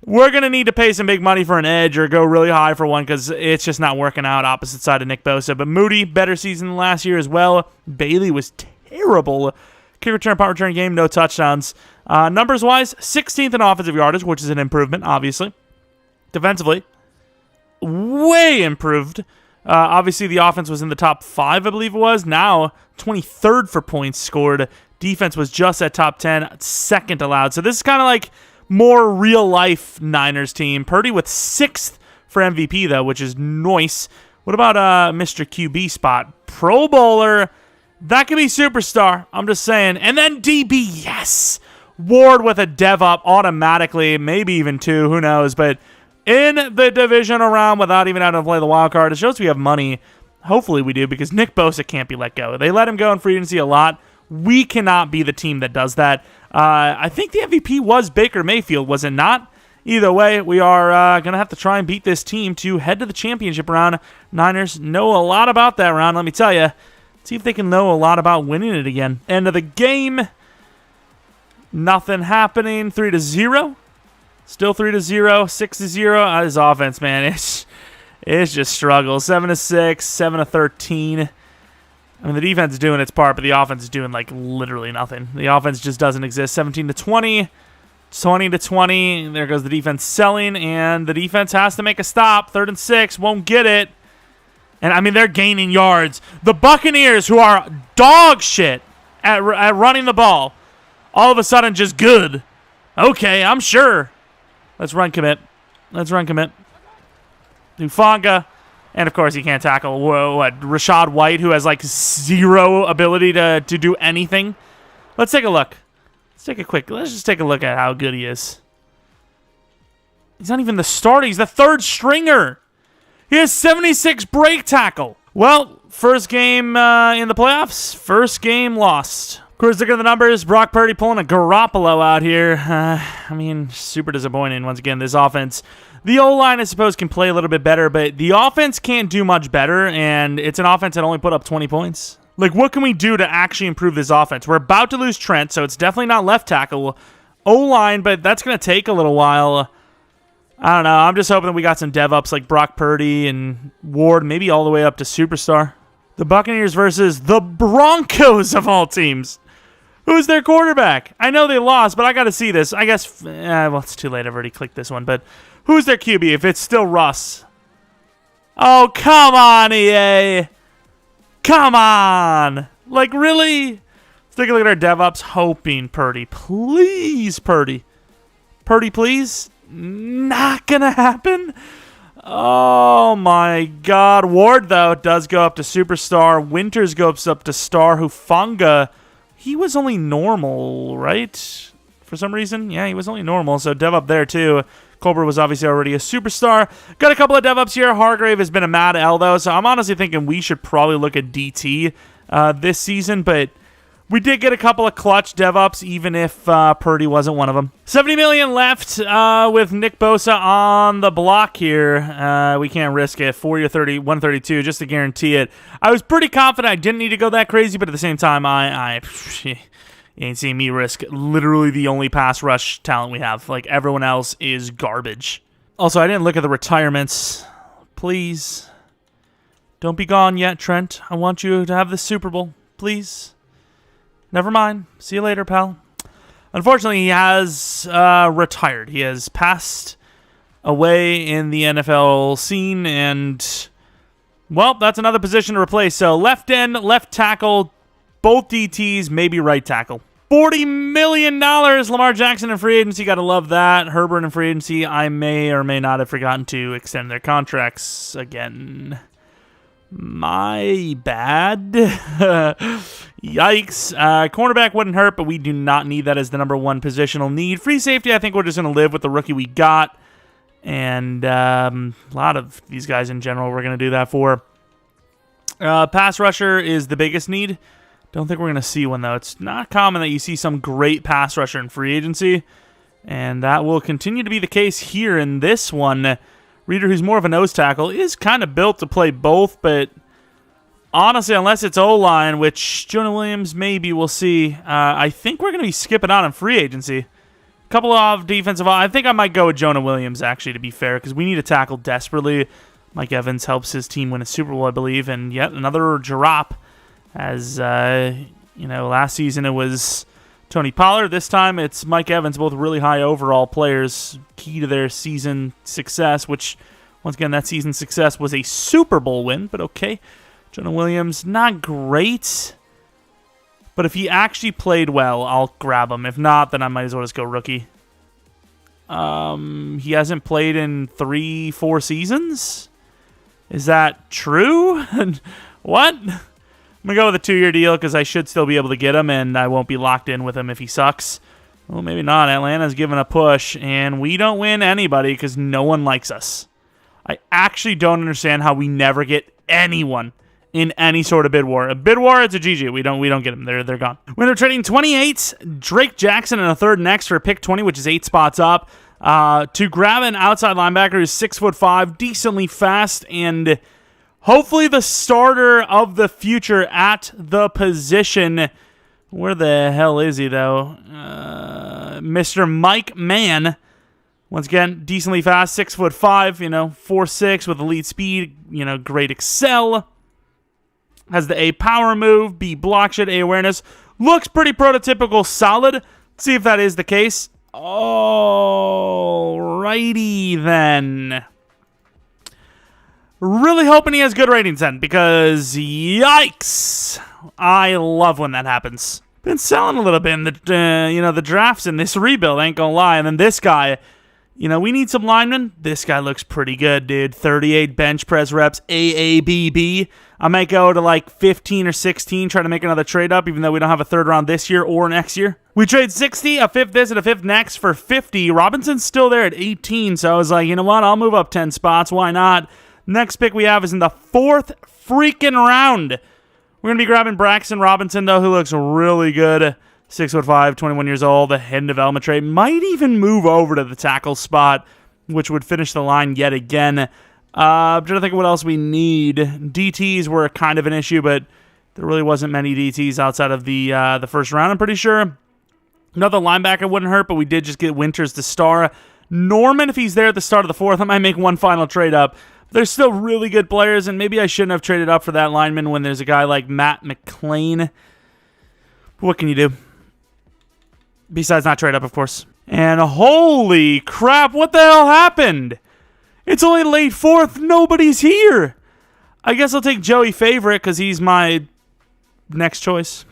we're going to need to pay some big money for an edge or go really high for one because it's just not working out opposite side of Nick Bosa. But Moody, better season than last year as well. Bailey was terrible. Kick return, punt return game, no touchdowns. Numbers-wise, 16th in offensive yardage, which is an improvement, obviously. Defensively, way improved. Obviously, the offense was in the top 5, I believe it was. Now, 23rd for points scored. Defense was just at top 10, second allowed. So this is kind of like more real-life Niners team. Purdy with 6th for MVP, though, which is nice. What about Mr. QB spot? Pro Bowler. That could be superstar. I'm just saying. And then DB, yes. Ward with a dev up automatically, maybe even 2, who knows. But in the divisional round without even having to play the wild card, it shows we have money. Hopefully we do, because Nick Bosa can't be let go. They let him go in free agency a lot. We cannot be the team that does that. I think the MVP was Baker Mayfield, was it not? Either way, we are going to have to try and beat this team to head to the championship round. Niners know a lot about that round, let me tell you. See if they can know a lot about winning it again. End of the game. Nothing happening. 3-0. Still 3-0. 6-0. His offense, man, it's just struggles. 7-6. 7-13. I mean, the defense is doing its part, but the offense is doing literally nothing. The offense just doesn't exist. 17-20. 20-20. There goes the defense selling, and the defense has to make a stop. 3rd and 6. Won't get it. And, I mean, they're gaining yards. The Buccaneers, who are dog shit at running the ball, all of a sudden just good. Okay, I'm sure. Let's run commit. Hufanga. And, of course, he can't tackle Rashad White, who has, 0 ability to do anything. Let's take a look. Let's just take a look at how good he is. He's not even the starter. He's the 3rd stringer. He has 76 break tackle. Well, first game in the playoffs. First game lost. Of course, look at the numbers. Brock Purdy pulling a Garoppolo out here. I mean, super disappointing. Once again, this offense, the O-line, I suppose, can play a little bit better, but the offense can't do much better, and it's an offense that only put up 20 points. Like, what can we do to actually improve this offense? We're about to lose Trent, so it's definitely not left tackle. O-line, but that's going to take a little while. I don't know. I'm just hoping that we got some dev-ups like Brock Purdy and Ward, maybe all the way up to superstar. The Buccaneers versus the Broncos of all teams. Who's their quarterback? I know they lost, but I got to see this. I guess, well, it's too late. I've already clicked this one. But who's their QB if it's still Russ? Oh, come on, EA. Come on. Like, really? Let's take a look at our DevOps. Hoping Purdy. Please, Purdy. Purdy, please. Not going to happen. Oh, my God. Ward, though, does go up to superstar. Winters goes up to star. Hufanga, he was only normal, right? For some reason? Yeah, he was only normal, so dev up there, too. Colbert was obviously already a superstar. Got a couple of dev ups here. Hargrave has been a mad L, though, so I'm honestly thinking we should probably look at DT this season, but we did get a couple of clutch dev ups, even if Purdy wasn't one of them. 70 million left with Nick Bosa on the block here. We can't risk it. 40 or 30, 132 just to guarantee it. I was pretty confident I didn't need to go that crazy, but at the same time, you ain't seen me risk literally the only pass rush talent we have. Like, everyone else is garbage. Also, I didn't look at the retirements. Please. Don't be gone yet, Trent. I want you to have the Super Bowl. Please. Never mind. See you later, pal. Unfortunately, he has retired. He has passed away in the NFL scene, and, well, that's another position to replace. So left end, left tackle, both DTs, maybe right tackle. $40 million, Lamar Jackson in free agency. Got to love that. Herbert in free agency. I may or may not have forgotten to extend their contracts again. My bad. Yikes. Cornerback wouldn't hurt, but we do not need that as the number one positional need. Free safety, I think we're just going to live with the rookie we got. And a lot of these guys in general we're going to do that for. Pass rusher is the biggest need. Don't think we're going to see one, though. It's not common that you see some great pass rusher in free agency. And that will continue to be the case here in this one. Reader, who's more of a nose tackle, is kind of built to play both, but honestly, unless it's O-line, which Jonah Williams maybe we'll see, I think we're going to be skipping out on free agency. A couple of defensive, I think I might go with Jonah Williams, actually, to be fair, because we need a tackle desperately. Mike Evans helps his team win a Super Bowl, I believe, and yet another drop, as, last season it was Tony Pollard. This time it's Mike Evans, both really high overall players, key to their season success, which, once again, that season success was a Super Bowl win, but okay. Jonah Williams, not great, but if he actually played well, I'll grab him. If not, then I might as well just go rookie. He hasn't played in 3-4 seasons? Is that true? What? I'm going to go with a 2-year deal because I should still be able to get him, and I won't be locked in with him if he sucks. Well, maybe not. Atlanta's giving a push, and we don't win anybody because no one likes us. I actually don't understand how we never get anyone in any sort of bid war. A bid war, it's a GG. We don't get them. They're gone. We're trading 28, Drake Jackson and a third next for pick 20, which is 8 spots up, to grab an outside linebacker who's 6'5", decently fast, and hopefully the starter of the future at the position. Where the hell is he, though? Mr. Mike Mann. Once again, decently fast, 6'5", 4'6", with elite speed, great excel. Has the A power move, B block shed, A awareness. Looks pretty prototypical solid. Let's see if that is the case. Alrighty then. Really hoping he has good ratings then, because yikes! I love when that happens. Been selling a little bit in the drafts in this rebuild, ain't gonna lie. And then this guy, we need some linemen. This guy looks pretty good, dude. 38 bench press reps, AABB. I might go to like 15 or 16, try to make another trade up, even though we don't have a third round this year or next year. We trade 60, a fifth this, and a fifth next for 50. Robinson's still there at 18, so I was like, you know what? I'll move up 10 spots. Why not? Next pick we have is in the 4th freaking round. We're going to be grabbing Braxton Robinson, though, who looks really good. 6'5", 21 years old, a hidden development trait. Might even move over to the tackle spot, which would finish the line yet again. I'm trying to think of what else we need. DTs were kind of an issue, but there really wasn't many DTs outside of the first round, I'm pretty sure. Another linebacker wouldn't hurt, but we did just get Winters to star. Norman, if he's there at the start of the fourth, I might make one final trade up. They're still really good players, and maybe I shouldn't have traded up for that lineman when there's a guy like Matt McClain. What can you do? Besides not trade up, of course. And holy crap, what the hell happened? It's only late fourth. Nobody's here. I guess I'll take Joey Favorite because he's my next choice.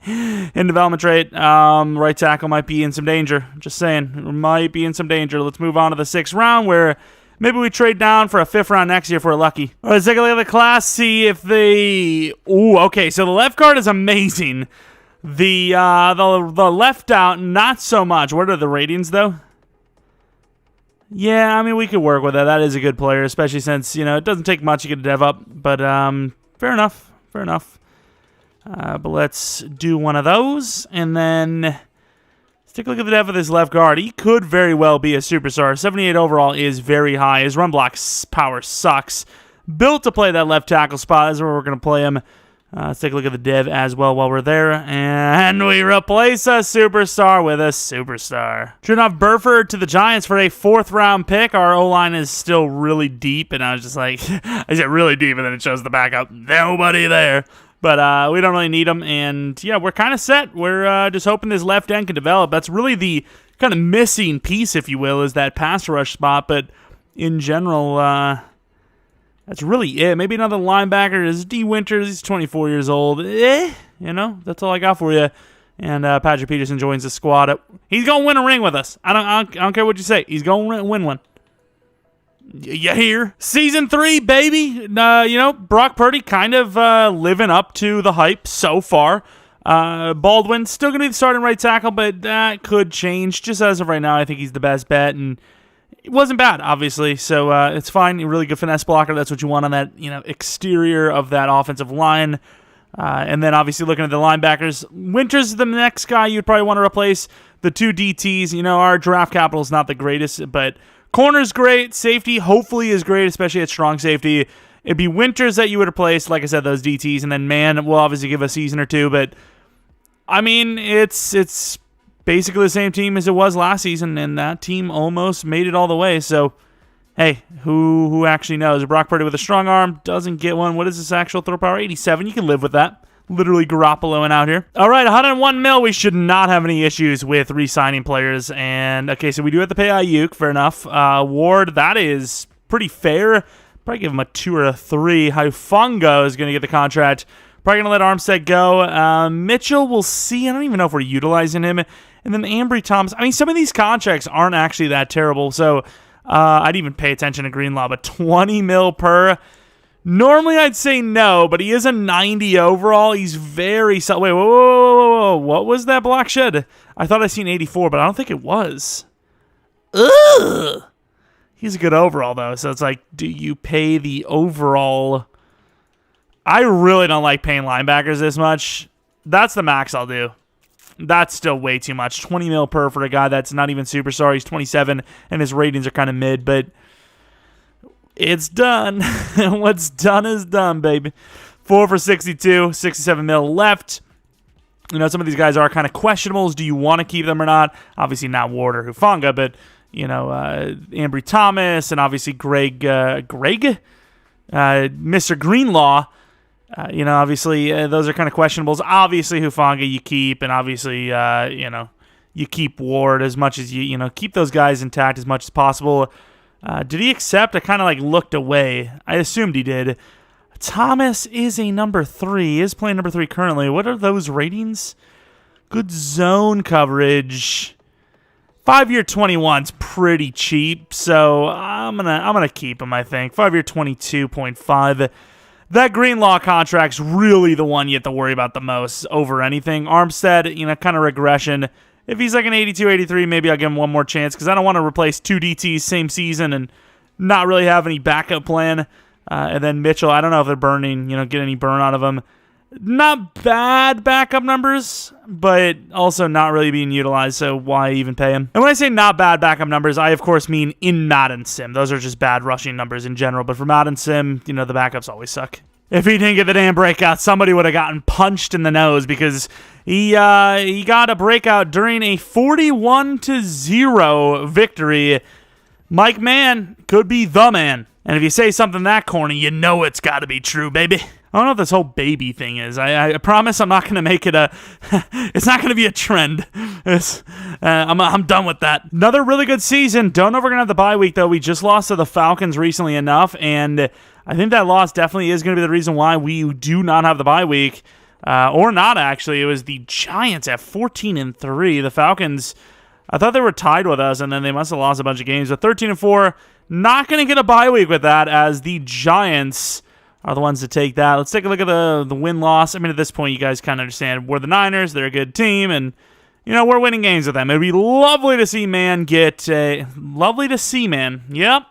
In development trait, right tackle might be in some danger. Just saying, might be in some danger. Let's move on to the 6th round where maybe we trade down for a 5th round next year if we're lucky. All right, let's take a look at the class, see if they... Ooh, okay, so the left guard is amazing. The left out, not so much. What are the ratings, though? Yeah, I mean, we could work with that. That is a good player, especially since, it doesn't take much to get a dev up. But fair enough. Fair enough. But let's do one of those. And then let's take a look at the dev of this left guard. He could very well be a superstar. 78 overall is very high. His run block power sucks. Built to play that left tackle spot. That's where we're going to play him. Let's take a look at the dev as well while we're there. And we replace a superstar with a superstar. Trading off Burford to the Giants for a 4th round pick. Our O-line is still really deep. And I was just like, I said really deep, and then it shows the backup. Nobody there. But we don't really need them. And yeah, we're kind of set. We're just hoping this left end can develop. That's really the kind of missing piece, if you will, is that pass rush spot. But in general, that's really it. Maybe another linebacker is D. Winters. He's 24 years old. That's all I got for you. And Patrick Peterson joins the squad. He's going to win a ring with us. I don't care what you say. He's going to win one. You hear? Season 3, baby. Brock Purdy kind of living up to the hype so far. Baldwin still going to be the starting right tackle, but that could change. Just as of right now, I think he's the best bet, and it wasn't bad, obviously, so it's fine. A really good finesse blocker. That's what you want on that, exterior of that offensive line. And then, obviously, looking at the linebackers, Winters is the next guy you'd probably want to replace. The 2 DTs, our draft capital is not the greatest, but corner's great. Safety, hopefully, is great, especially at strong safety. It'd be Winters that you would replace, like I said, those DTs, and then Man will obviously give a season or two, but, I mean, it's basically the same team as it was last season, and that team almost made it all the way. So, hey, who actually knows? Brock Purdy with a strong arm doesn't get one. What is his actual throw power? 87. You can live with that. Literally Garoppoloing out here. All right, 101 mil. We should not have any issues with re-signing players. And, okay, so we do have to pay Ayuk. Fair enough. Ward, that is pretty fair. Probably give him a 2 or a 3. Haifunga is going to get the contract. Probably going to let Armstead go. Mitchell, we'll see. I don't even know if we're utilizing him. And then Ambry Thomas. I mean, some of these contracts aren't actually that terrible. So I'd even pay attention to Greenlaw. But 20 mil per. Normally I'd say no, but he is a 90 overall. He's very... Wait, whoa. What was that block shed? I thought I seen 84, but I don't think it was. Ugh. He's a good overall, though. So it's like, do you pay the overall... I really don't like paying linebackers this much. That's the max I'll do. That's still way too much. 20 mil per for a guy that's not even superstar. He's 27, and his ratings are kind of mid, but it's done. What's done is done, baby. 4 for 62, 67 mil left. Some of these guys are kind of questionables. Do you want to keep them or not? Obviously not Ward or Hufanga, but, Ambry Thomas and obviously Greg, Mr. Greenlaw. Obviously, those are kind of questionables. Obviously, Hufanga you keep, and obviously, you keep Ward as much as you keep those guys intact as much as possible. Did he accept? I kind of looked away. I assumed he did. Thomas is a number 3. He is playing number 3 currently. What are those ratings? Good zone coverage. 5-year 21's pretty cheap, so I'm gonna keep him. I think 5-year 22.5. That Greenlaw contract's really the one you have to worry about the most over anything. Armstead, kind of regression. If he's like an 82, 83, maybe I'll give him one more chance because I don't want to replace 2 DTs same season and not really have any backup plan. And then Mitchell, I don't know if they're burning, get any burn out of him. Not bad backup numbers, but also not really being utilized, so why even pay him? And when I say not bad backup numbers, I of course mean in Madden Sim. Those are just bad rushing numbers in general, but for Madden Sim, the backups always suck. If he didn't get the damn breakout, somebody would have gotten punched in the nose because he got a breakout during a 41-0 victory. Mike Mann could be the man. And if you say something that corny, you know it's got to be true, baby. I don't know what this whole baby thing is. I promise I'm not going to make it it's not going to be a trend. I'm done with that. Another really good season. Don't know if we're going to have the bye week, though. We just lost to the Falcons recently enough, and I think that loss definitely is going to be the reason why we do not have the bye week. Or not, actually. It was the Giants at 14-3. The Falcons, I thought they were tied with us, and then they must have lost a bunch of games. But 13-4, not going to get a bye week with that, as the Giants are the ones to take that. Let's take a look at the win-loss. I mean, at this point, you guys kind of understand. We're the Niners. They're a good team, and, we're winning games with them. It'd be lovely to see man get lovely to see, man. Yep.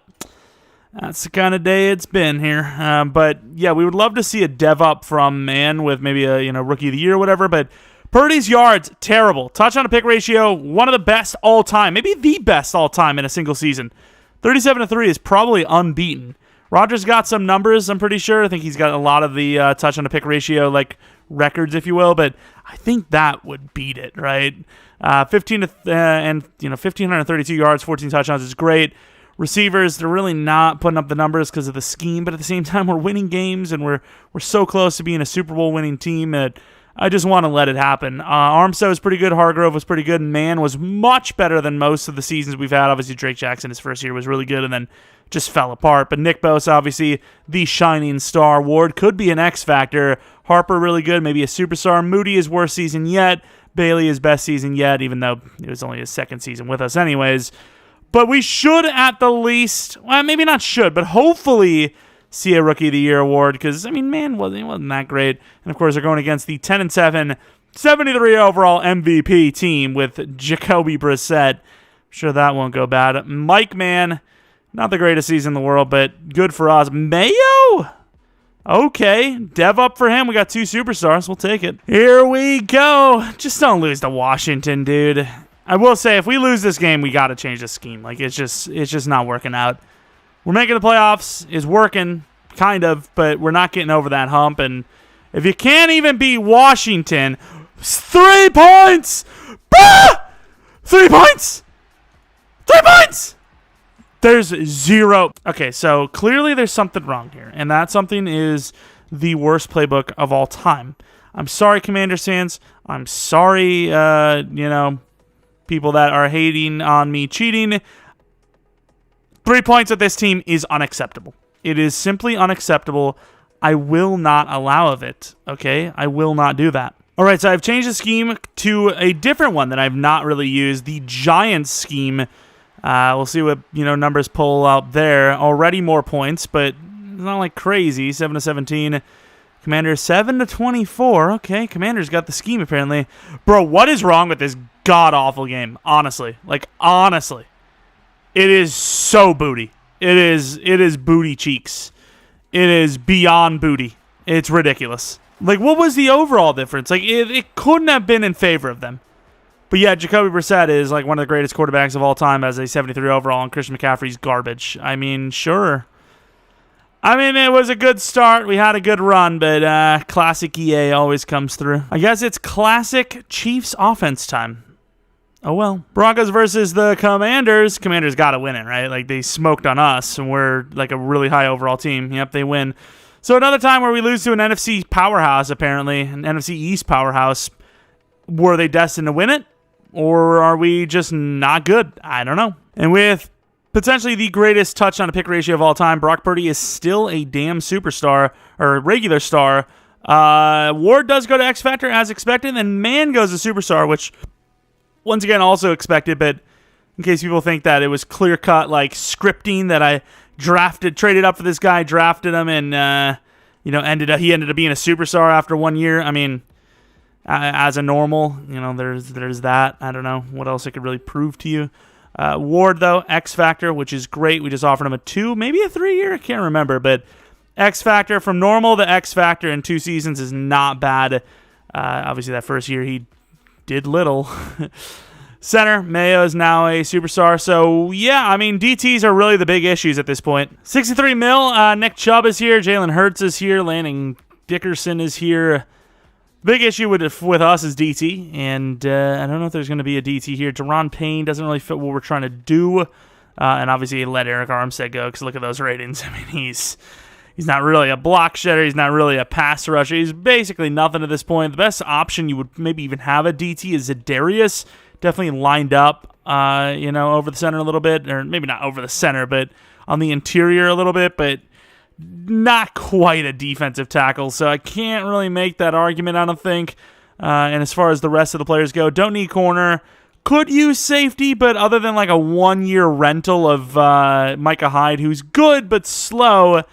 That's the kind of day it's been here. But, yeah, we would love to see a dev up from man with maybe a, rookie of the year or whatever. But Purdy's yards, terrible. Touchdown to pick ratio, one of the best all time. Maybe the best all time in a single season. 37-3 is probably unbeaten. Rodgers got some numbers, I'm pretty sure. I think he's got a lot of the touchdown to pick ratio, records, if you will. But I think that would beat it, right? 1,532 yards, 14 touchdowns is great. Receivers, they're really not putting up the numbers because of the scheme, but at the same time, we're winning games, and we're so close to being a Super Bowl winning team that I just want to let it happen. Armstead was pretty good. Hargrove was pretty good. And Mann was much better than most of the seasons we've had. Obviously, Drake Jackson, his first year, was really good, and then just fell apart. But Nick Bosa, obviously, the shining star. Ward could be an X factor. Harper, really good, maybe a superstar. Moody, his worst season yet. Bailey, his best season yet, even though it was only his second season with us anyways. But we should, at the least, well, maybe not should, but hopefully see a Rookie of the Year award, because, man, wasn't that great. And, of course, they're going against the 10-7, 73 overall MVP team with Jacoby Brissett. I'm sure that won't go bad. Mike Mann, not the greatest season in the world, but good for us. Mayo? Okay, dev up for him. We got 2 superstars. We'll take it. Here we go. Just don't lose to Washington, dude. I will say, if we lose this game, we got to change the scheme. It's just not working out. We're making the playoffs. It's working, kind of, but we're not getting over that hump. And if you can't even beat Washington, 3 points! Ah! 3 points! 3 points! There's 0. Okay, so clearly there's something wrong here, and that something is the worst playbook of all time. I'm sorry, Commanders fans. I'm sorry, people that are hating on me cheating. 3 points with this team is unacceptable. It is simply unacceptable. I will not allow of it, okay? I will not do that. All right, so I've changed the scheme to a different one that I've not really used, the Giants scheme. We'll see what numbers pull out there. Already more points, but not crazy. 7-17. Commanders 7-24. Okay, Commanders got the scheme apparently. Bro, what is wrong with this god-awful game? Honestly. Honestly. It is so booty. It is booty cheeks. It is beyond booty. It's ridiculous. What was the overall difference? It couldn't have been in favor of them. But yeah, Jacoby Brissett is one of the greatest quarterbacks of all time as a 73 overall, and Christian McCaffrey's garbage. Sure. It was a good start. We had a good run, but classic EA always comes through. I guess it's classic Chiefs offense time. Oh well. Broncos versus the Commanders. Commanders got to win it, right? They smoked on us, and we're a really high overall team. Yep, they win. So another time where we lose to an NFC powerhouse, apparently, an NFC East powerhouse. Were they destined to win it? Or are we just not good? I don't know. And with potentially the greatest touchdown to pick ratio of all time, Brock Purdy is still a damn superstar, or regular star. Ward does go to X Factor as expected, and Mann goes to superstar, which, once again, also expected, but in case people think that it was clear-cut, scripting that I traded up for this guy, drafted him, and, he ended up being a superstar after 1 year. As a normal, there's that. I don't know what else I could really prove to you. Ward, though, X Factor, which is great. We just offered him a 2, maybe a 3 year. I can't remember, but X Factor. From normal to X Factor in 2 seasons is not bad. Obviously, that first year he did little. Center, Mayo is now a superstar. So, yeah, I mean, DTs are really the big issues at this point. 63 mil, Nick Chubb is here. Jalen Hurts is here. Landon Dickerson is here. Big issue with us is DT, and I don't know if there's going to be a DT here. Deron Payne doesn't really fit what we're trying to do, and obviously let Eric Armstead go because look at those ratings. I mean, he's not really a block shedder. He's not really a pass rusher. He's basically nothing at this point. The best option you would maybe even have at DT is Za'Darius. Definitely lined up, over the center a little bit, or maybe not over the center, but on the interior a little bit, but not quite a defensive tackle, so I can't really make that argument, I don't think. And as far as the rest of the players go, don't need corner. Could use safety, but other than like a 1-year rental of Micah Hyde, who's good but slow,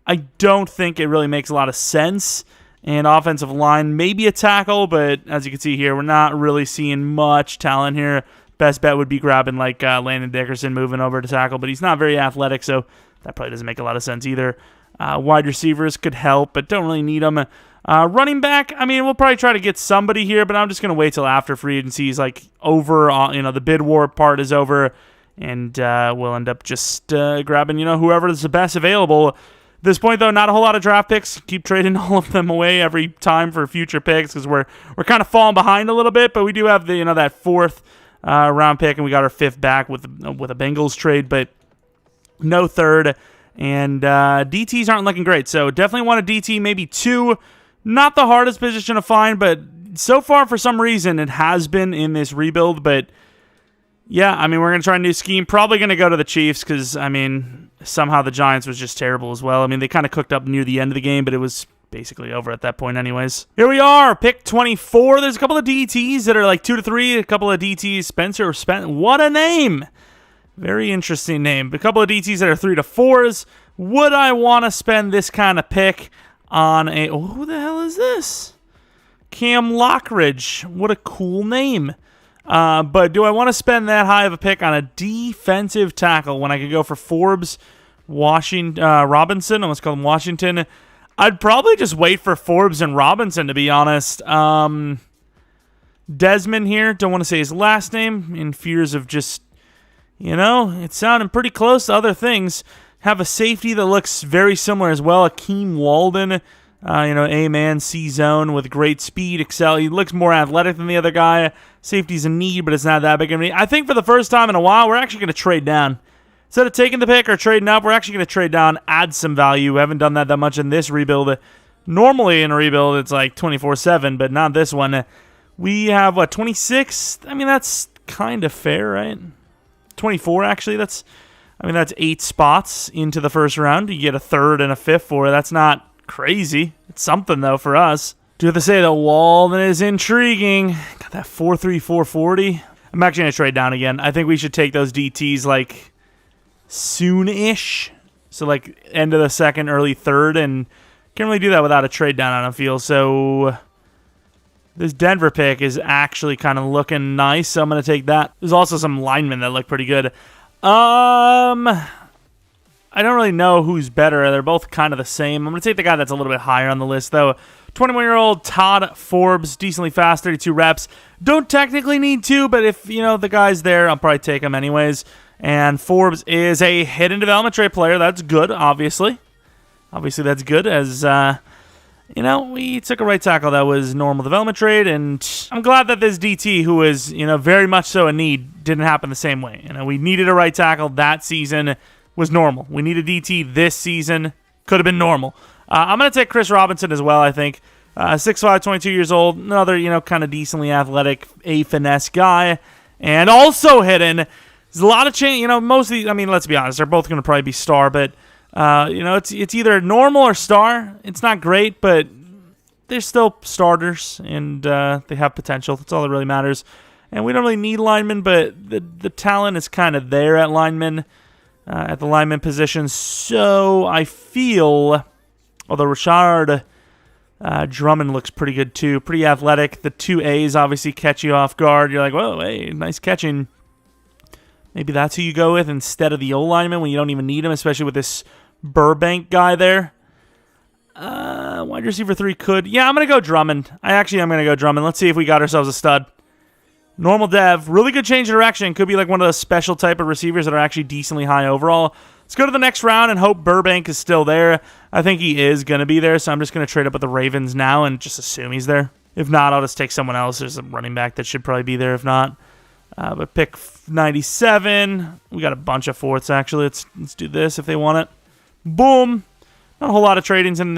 I don't think it really makes a lot of sense. And offensive line, maybe a tackle, but as you can see here, we're not really seeing much talent here. Best bet would be grabbing like Landon Dickerson moving over to tackle, but he's not very athletic, so that probably doesn't make a lot of sense either. Wide receivers could help, but don't really need them. Running back, I mean, we'll probably try to get somebody here, but I'm just going to wait till after free agency is like over. The bid war part is over, and we'll end up just grabbing, whoever is the best available. At this point, though, not a whole lot of draft picks. Keep trading all of them away every time for future picks because we're kind of falling behind a little bit, but we do have the that 4th round pick, and we got our 5th back with a Bengals trade, but no 3rd, and DTs aren't looking great, so definitely want a DT, maybe 2. Not the hardest position to find, but so far, for some reason, it has been in this rebuild, but yeah, I mean, we're going to try a new scheme, probably going to go to the Chiefs, because, I mean, somehow the Giants was just terrible as well. I mean, they kind of cooked up near the end of the game, but it was basically over at that point anyways. Here we are, pick 24. There's a couple of DTs that are like 2 to 3, a couple of DTs, Spencer, what a name! Very interesting name. A couple of DTs that are 3 to 4s. Would I want to spend this kind of pick on who the hell is this? Cam Lockridge. What a cool name. But do I want to spend that high of a pick on a defensive tackle when I could go for Forbes, Robinson? I almost call him Washington. I'd probably just wait for Forbes and Robinson, to be honest. Desmond here. Don't want to say his last name in fears of just, it's sounding pretty close to other things. Have a safety that looks very similar as well. Akeem Walden, A-man, C-zone with great speed, excel. He looks more athletic than the other guy. Safety's a need, but it's not that big of a need. I think for the first time in a while, we're actually going to trade down. Instead of taking the pick or trading up, we're actually going to trade down, add some value. We haven't done that much in this rebuild. Normally in a rebuild, it's like 24/7, but not this one. We have, 26? I mean, that's kind of fair, right? 24, actually. That's 8 spots into the first round. You get a 3rd and a 5th for it. That's not crazy. It's something, though, for us. Do have to say that Walden is intriguing. Got that 4.3, 4.40. I'm actually going to trade down again. I think we should take those DTs, like, soon-ish. So, like, end of the 2nd, early 3rd, and can't really do that without a trade down, I don't feel. So this Denver pick is actually kind of looking nice, so I'm going to take that. There's also some linemen that look pretty good. I don't really know who's better. They're both kind of the same. I'm going to take the guy that's a little bit higher on the list, though. 21-year-old Todd Forbes, decently fast, 32 reps. Don't technically need to, but if, the guy's there, I'll probably take him anyways. And Forbes is a hidden development trade player. That's good, obviously. Obviously, that's good, as, we took a right tackle that was normal development trade, and I'm glad that this DT, who is, very much so a need, didn't happen the same way. We needed a right tackle that season, was normal. We needed DT this season, could have been normal. I'm going to take Chris Robinson as well, I think. 6'5", 22 years old, another, kind of decently athletic, a finesse guy, and also hidden. There's a lot of change, most of these, let's be honest, they're both going to probably be star, but, it's either normal or star. It's not great, but they're still starters, and they have potential. That's all that really matters. And we don't really need linemen, but the talent is kind of there at linemen, at the lineman position. So I feel, although Rashard Drummond looks pretty good too, pretty athletic. The 2 A's obviously catch you off guard. You're like, whoa, hey, nice catching. Maybe that's who you go with instead of the O lineman when you don't even need him, especially with this Burbank guy there. Wide receiver 3 could. Yeah, I'm going to go Drummond. I'm going to go Drummond. Let's see if we got ourselves a stud. Normal dev. Really good change of direction. Could be like one of those special type of receivers that are actually decently high overall. Let's go to the next round and hope Burbank is still there. I think he is going to be there, so I'm just going to trade up with the Ravens now and just assume he's there. If not, I'll just take someone else. There's a running back that should probably be there if not. But pick 97. We got a bunch of fourths, actually. Let's do this if they want it. Boom. Not a whole lot of tradings in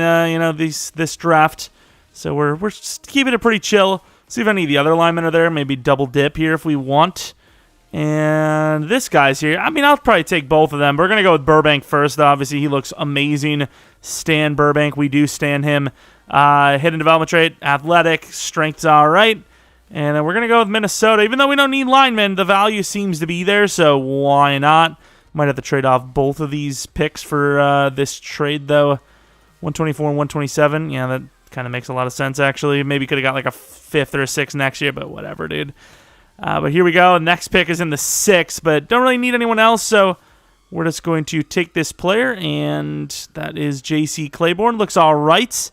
this draft, so we're just keeping it pretty chill. See if any of the other linemen are there. Maybe double dip here if we want. And this guy's here. I mean, I'll probably take both of them. We're going to go with Burbank first. Obviously, he looks amazing. Stan Burbank. We do stan him. Hidden development trait, athletic, strength's all right. And then we're going to go with Minnesota. Even though we don't need linemen, the value seems to be there, so why not? Might have to trade off both of these picks for this trade, though. 124 and 127. Yeah, that kind of makes a lot of sense, actually. Maybe could have got like a 5th or a 6th next year, but whatever, dude. But here we go. Next pick is in the 6th, but don't really need anyone else, so we're just going to take this player, and that is J.C. Claiborne. Looks all right.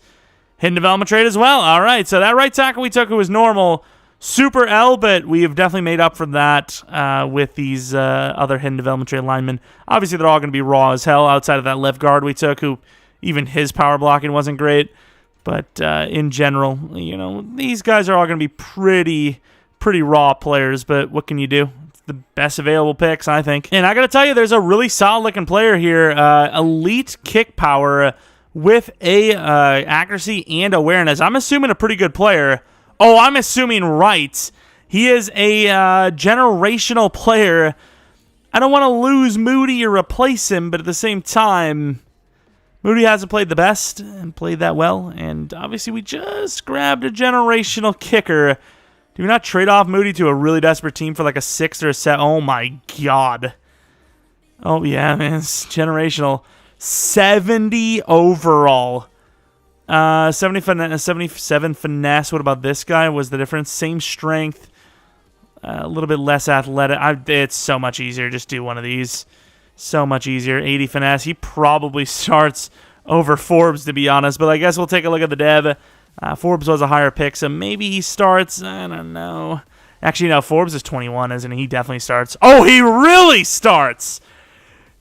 Hidden development trade as well. All right, so that right tackle we took who was normal, super L, but we have definitely made up for that with these other hidden development trade linemen. Obviously, they're all going to be raw as hell outside of that left guard we took, who even his power blocking wasn't great. But in general, these guys are all going to be pretty raw players, but what can you do? It's the best available picks, I think. And I got to tell you, there's a really solid-looking player here. Elite kick power with accuracy and awareness. I'm assuming a pretty good player. Oh, I'm assuming right. He is a generational player. I don't want to lose Moody or replace him, but at the same time, Moody hasn't played the best and played that well. And obviously, we just grabbed a generational kicker. Do we not trade off Moody to a really desperate team for like a 6th or a 7th? Oh, my God. Oh, yeah, man. It's generational. 70 overall. 77 finesse. What about this guy? Was the difference? Same strength. A little bit less athletic. It's so much easier. Just do one of these. So much easier. 80 finesse. He probably starts over Forbes, to be honest. But I guess we'll take a look at the dev. Forbes was a higher pick, so maybe he starts. I don't know. Actually, no. Forbes is 21, isn't he? He definitely starts. Oh, he really starts.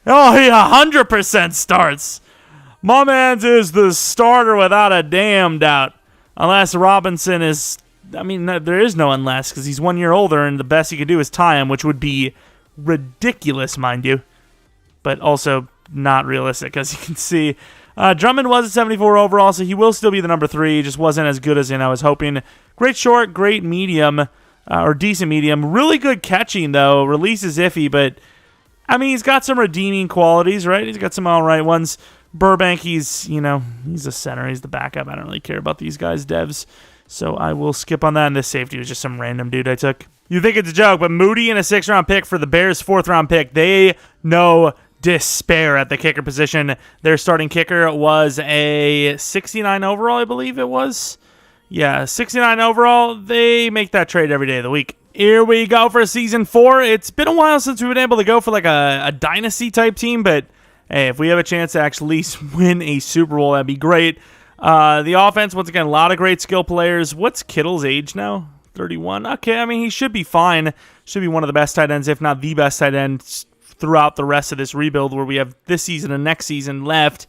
Oh, he 100% starts. My man's is the starter without a damn doubt. Unless Robinson is... I mean, there is no unless, because he's 1 year older, and the best he could do is tie him, which would be ridiculous, mind you. But also not realistic, as you can see. Drummond was a 74 overall, so he will still be the number 3. He just wasn't as good as I was hoping. Great short, great medium, or decent medium. Really good catching, though. Release is iffy, but... I mean, he's got some redeeming qualities, right? He's got some all right ones. Burbank, he's a center. He's the backup. I don't really care about these guys' devs. So I will skip on that. And this safety was just some random dude I took. You think it's a joke, but Moody in a 6th-round pick for the Bears' 4th-round pick. They know despair at the kicker position. Their starting kicker was a 69 overall, I believe it was. Yeah, 69 overall. They make that trade every day of the week. Here we go for Season 4. It's been a while since we've been able to go for like a dynasty-type team, but hey, if we have a chance to actually win a Super Bowl, that'd be great. The offense, once again, a lot of great skill players. What's Kittle's age now? 31. Okay, I mean, he should be fine. Should be one of the best tight ends, if not the best tight end, throughout the rest of this rebuild where we have this season and next season left.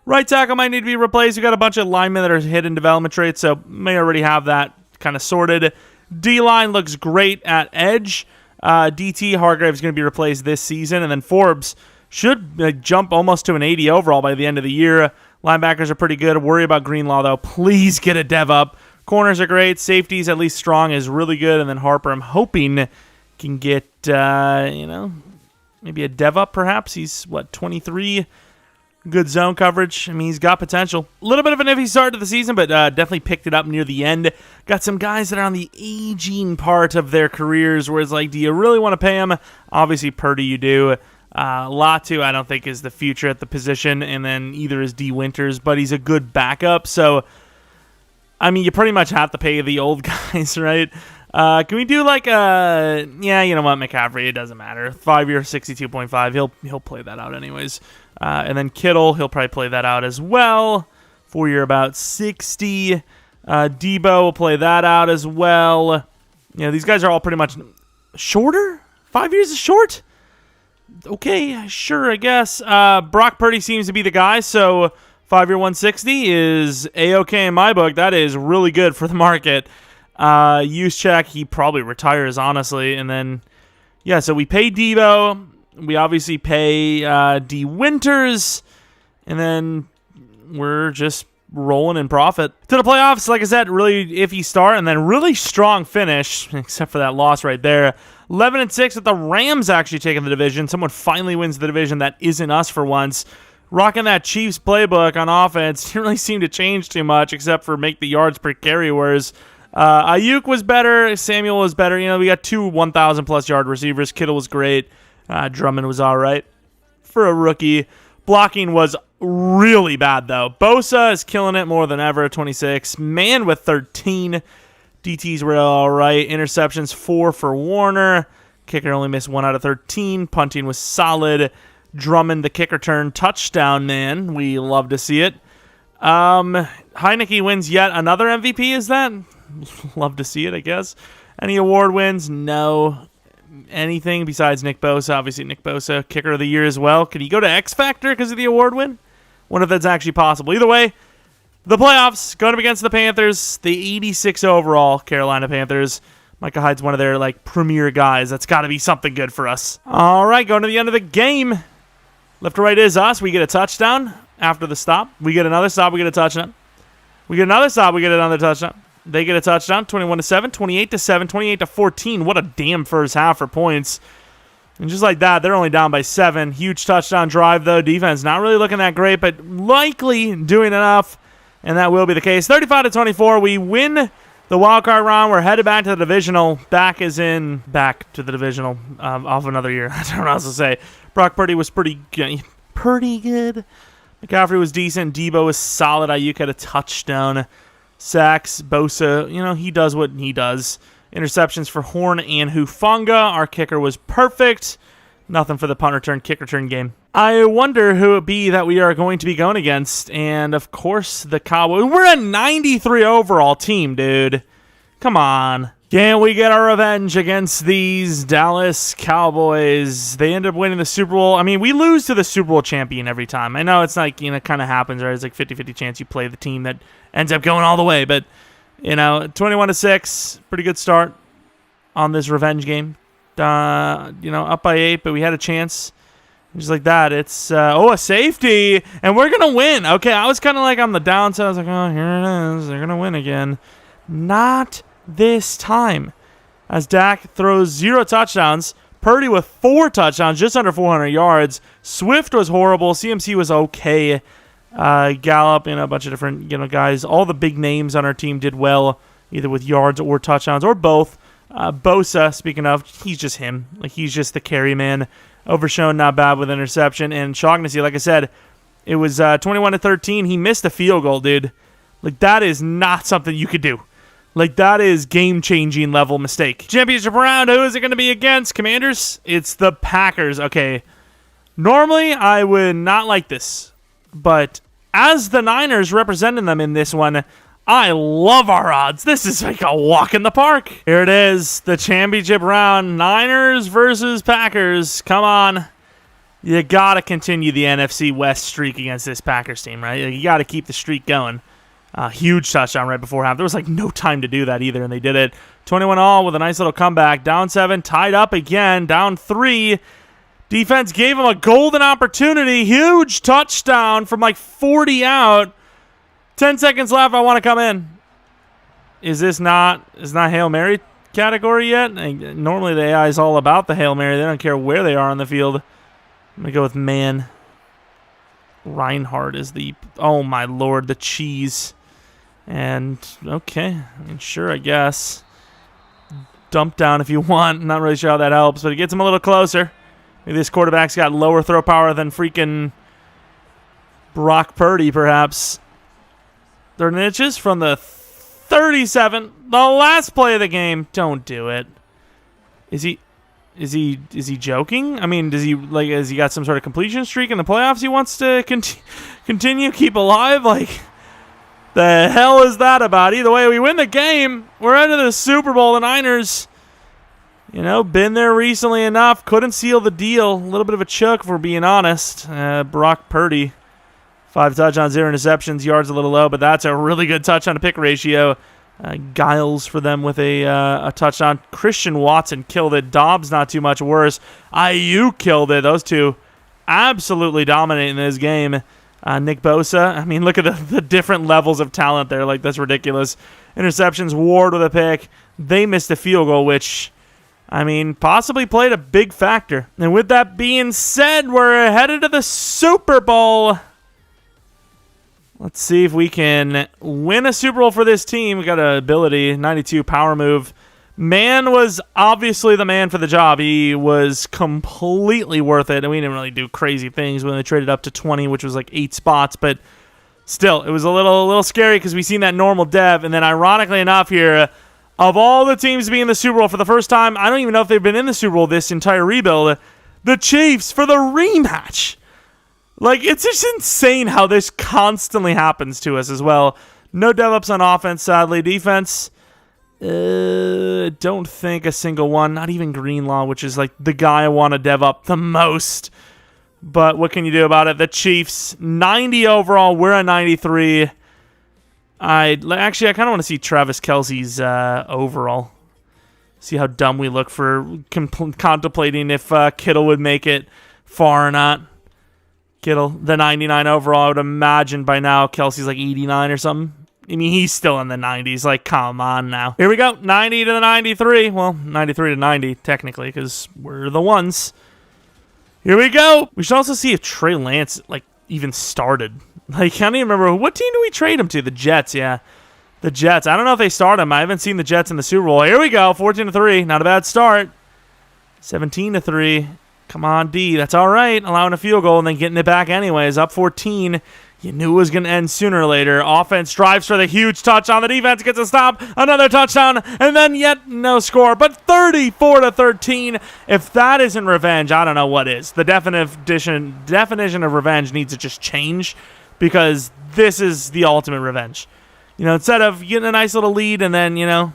Right tackle might need to be replaced. We got a bunch of linemen that are hidden development traits, so may already have that kind of sorted. D-line looks great at edge. DT Hargrave's going to be replaced this season, and then Forbes should jump almost to an 80 overall by the end of the year. Linebackers are pretty good. Worry about Greenlaw, though. Please get a dev up. Corners are great. Safeties, at least Strong, is really good. And then Harper, I'm hoping, can get, maybe a dev up, perhaps. He's, 23? Good zone coverage. I mean, he's got potential. A little bit of an iffy start to the season, but definitely picked it up near the end. Got some guys that are on the aging part of their careers, where it's like, do you really want to pay him? Obviously, Purdy you do. Latu, I don't think, is the future at the position, and then either is D. Winters, but he's a good backup. So, I mean, you pretty much have to pay the old guys, right? Can we do like a... Yeah, you know what, McCaffrey, it doesn't matter. 5-year, 62.5. He'll play that out anyways. And then Kittle, he'll probably play that out as well. 4-year about 60. Debo will play that out as well. You know, these guys are all pretty much shorter. 5 years is short. Okay, sure, I guess. Brock Purdy seems to be the guy, so 5-year 160 is A-okay in my book. That is really good for the market. Use check, he probably retires, honestly. And then, yeah, so we pay Debo. We obviously pay D. Winters. And then we're just rolling in profit. To the playoffs, like I said, really iffy start and then really strong finish, except for that loss right there. 11-6 with the Rams actually taking the division. Someone finally wins the division that isn't us for once. Rocking that Chiefs playbook on offense didn't really seem to change too much except for make the yards per carry, whereas Ayuk was better, Samuel was better. You know, we got 2 1,000-plus yard receivers. Kittle was great. Drummond was all right for a rookie. Blocking was really bad, though. Bosa is killing it more than ever, 26. Man with 13. DTs were all right. Interceptions, 4 for Warner. Kicker only missed 1 out of 13. Punting was solid. Drummond, the kick return touchdown man. We love to see it. Heineke wins yet another MVP, is that? Love to see it, I guess. Any award wins? No. Anything besides Nick Bosa? Obviously, Nick Bosa, kicker of the year as well. Could he go to X Factor because of the award win? Wonder if that's actually possible. Either way, the playoffs, going up against the Panthers, the 86 overall Carolina Panthers. Micah Hyde's one of their premier guys. That's got to be something good for us. All right, going to the end of the game. Left to right is us. We get a touchdown after the stop. We get another stop. We get a touchdown. We get another stop. We get another touchdown. They get a touchdown. 21-7, 28-7, 28-14. What a damn first half for points. And just like that, they're only down by 7. Huge touchdown drive, though. Defense not really looking that great, but likely doing enough. And that will be the case. 35-24. We win the wildcard round. We're headed back to the divisional. Back to the divisional off another year. I don't know what else to say. Brock Purdy was pretty good. McCaffrey was decent. Debo was solid. Ayuk had a touchdown. Sacks. Bosa, he does what he does. Interceptions for Horn and Hufanga. Our kicker was perfect. Nothing for the punt return, kick return game. I wonder who it would be that we are going to be going against. And, of course, the Cowboys. We're a 93 overall team, dude. Come on. Can't we get our revenge against these Dallas Cowboys? They end up winning the Super Bowl. I mean, we lose to the Super Bowl champion every time. I know it's kind of happens, right? It's 50-50 chance you play the team that ends up going all the way. But, 21-6, pretty good start on this revenge game. Up by 8, but we had a chance. Just like that, it's, a safety, and we're going to win. Okay, I was kind of on the downside. I was like, oh, here it is. They're going to win again. Not this time. As Dak throws 0 touchdowns. Purdy with 4 touchdowns, just under 400 yards. Swift was horrible. CMC was okay. Gallup and a bunch of different, guys. All the big names on our team did well, either with yards or touchdowns or both. Bosa, speaking of, he's just him. He's just the carry man. Overshown, not bad with interception. And Shaughnessy, like I said, it was 21-13. He missed a field goal, dude. That is not something you could do. That is game-changing level mistake. Championship round, who is it going to be against? Commanders? It's the Packers. Okay. Normally, I would not like this. But as the Niners representing them in this one, I love our odds. This is like a walk in the park. Here it is, the championship round. Niners versus Packers. Come on. You got to continue the NFC West streak against this Packers team, right? You got to keep the streak going. Huge touchdown right before half. There was no time to do that either, and they did it. 21-all with a nice little comeback. Down 7, tied up again. Down 3. Defense gave them a golden opportunity. Huge touchdown from 40 out. 10 seconds left. I want to come in. Is not Hail Mary category yet? Normally the AI is all about the Hail Mary. They don't care where they are on the field. I'm going to go with man. Reinhardt is oh my lord, the cheese. And, okay. Sure, I guess. Dump down if you want. Not really sure how that helps, but it gets him a little closer. Maybe this quarterback's got lower throw power than freaking Brock Purdy, perhaps. 30 inches from the 37. The last play of the game. Don't do it. Is he joking? I mean, has he got some sort of completion streak in the playoffs he wants to continue, keep alive? The hell is that about? Either way, we win the game. We're into the Super Bowl. The Niners, been there recently enough. Couldn't seal the deal. A little bit of a choke, if we're being honest. Brock Purdy, 5 touchdowns, 0 interceptions. Yards a little low, but that's a really good touchdown to pick ratio. Giles for them with a touchdown. Christian Watson killed it. Dobbs not too much worse. Ayuk killed it. Those two absolutely dominating this game. Nick Bosa, look at the different levels of talent there. Like, that's ridiculous. Interceptions, Ward with a pick. They missed a field goal, which, possibly played a big factor. And with that being said, we're headed to the Super Bowl. Let's see if we can win a Super Bowl for this team. We got an ability, 92 power move. Man was obviously the man for the job. He was completely worth it, and we didn't really do crazy things when they traded up to 20, which was like 8 spots, but still, it was a little scary because we seen that normal dev, and then ironically enough here, of all the teams being in the Super Bowl for the first time, I don't even know if they've been in the Super Bowl this entire rebuild, the Chiefs for the rematch. Like, it's just insane how this constantly happens to us as well. No dev-ups on offense, sadly. Defense, don't think a single one. Not even Greenlaw, which is like the guy I want to dev up the most. But what can you do about it? The Chiefs, 90 overall. We're at 93. I kind of want to see Travis Kelce's overall. See how dumb we look for contemplating if Kittle would make it far or not. Kittle, the 99 overall. I would imagine by now Kelce's like 89 or something. He's still in the 90s. Like, come on now. Here we go. 90 to the 93. Well, 93 to 90, technically, because we're the ones. Here we go. We should also see if Trey Lance, even started. I don't even remember. What team do we trade him to? The Jets, yeah. The Jets. I don't know if they start him. I haven't seen the Jets in the Super Bowl. Here we go. 14 to 3. Not a bad start. 17 to 3. Come on, D. That's all right. Allowing a field goal and then getting it back anyways. Up 14. You knew it was going to end sooner or later. Offense drives for the huge touchdown. The defense gets a stop. Another touchdown. And then yet no score. But 34 to 13. If that isn't revenge, I don't know what is. The definition of revenge needs to just change, because this is the ultimate revenge. Instead of getting a nice little lead and then,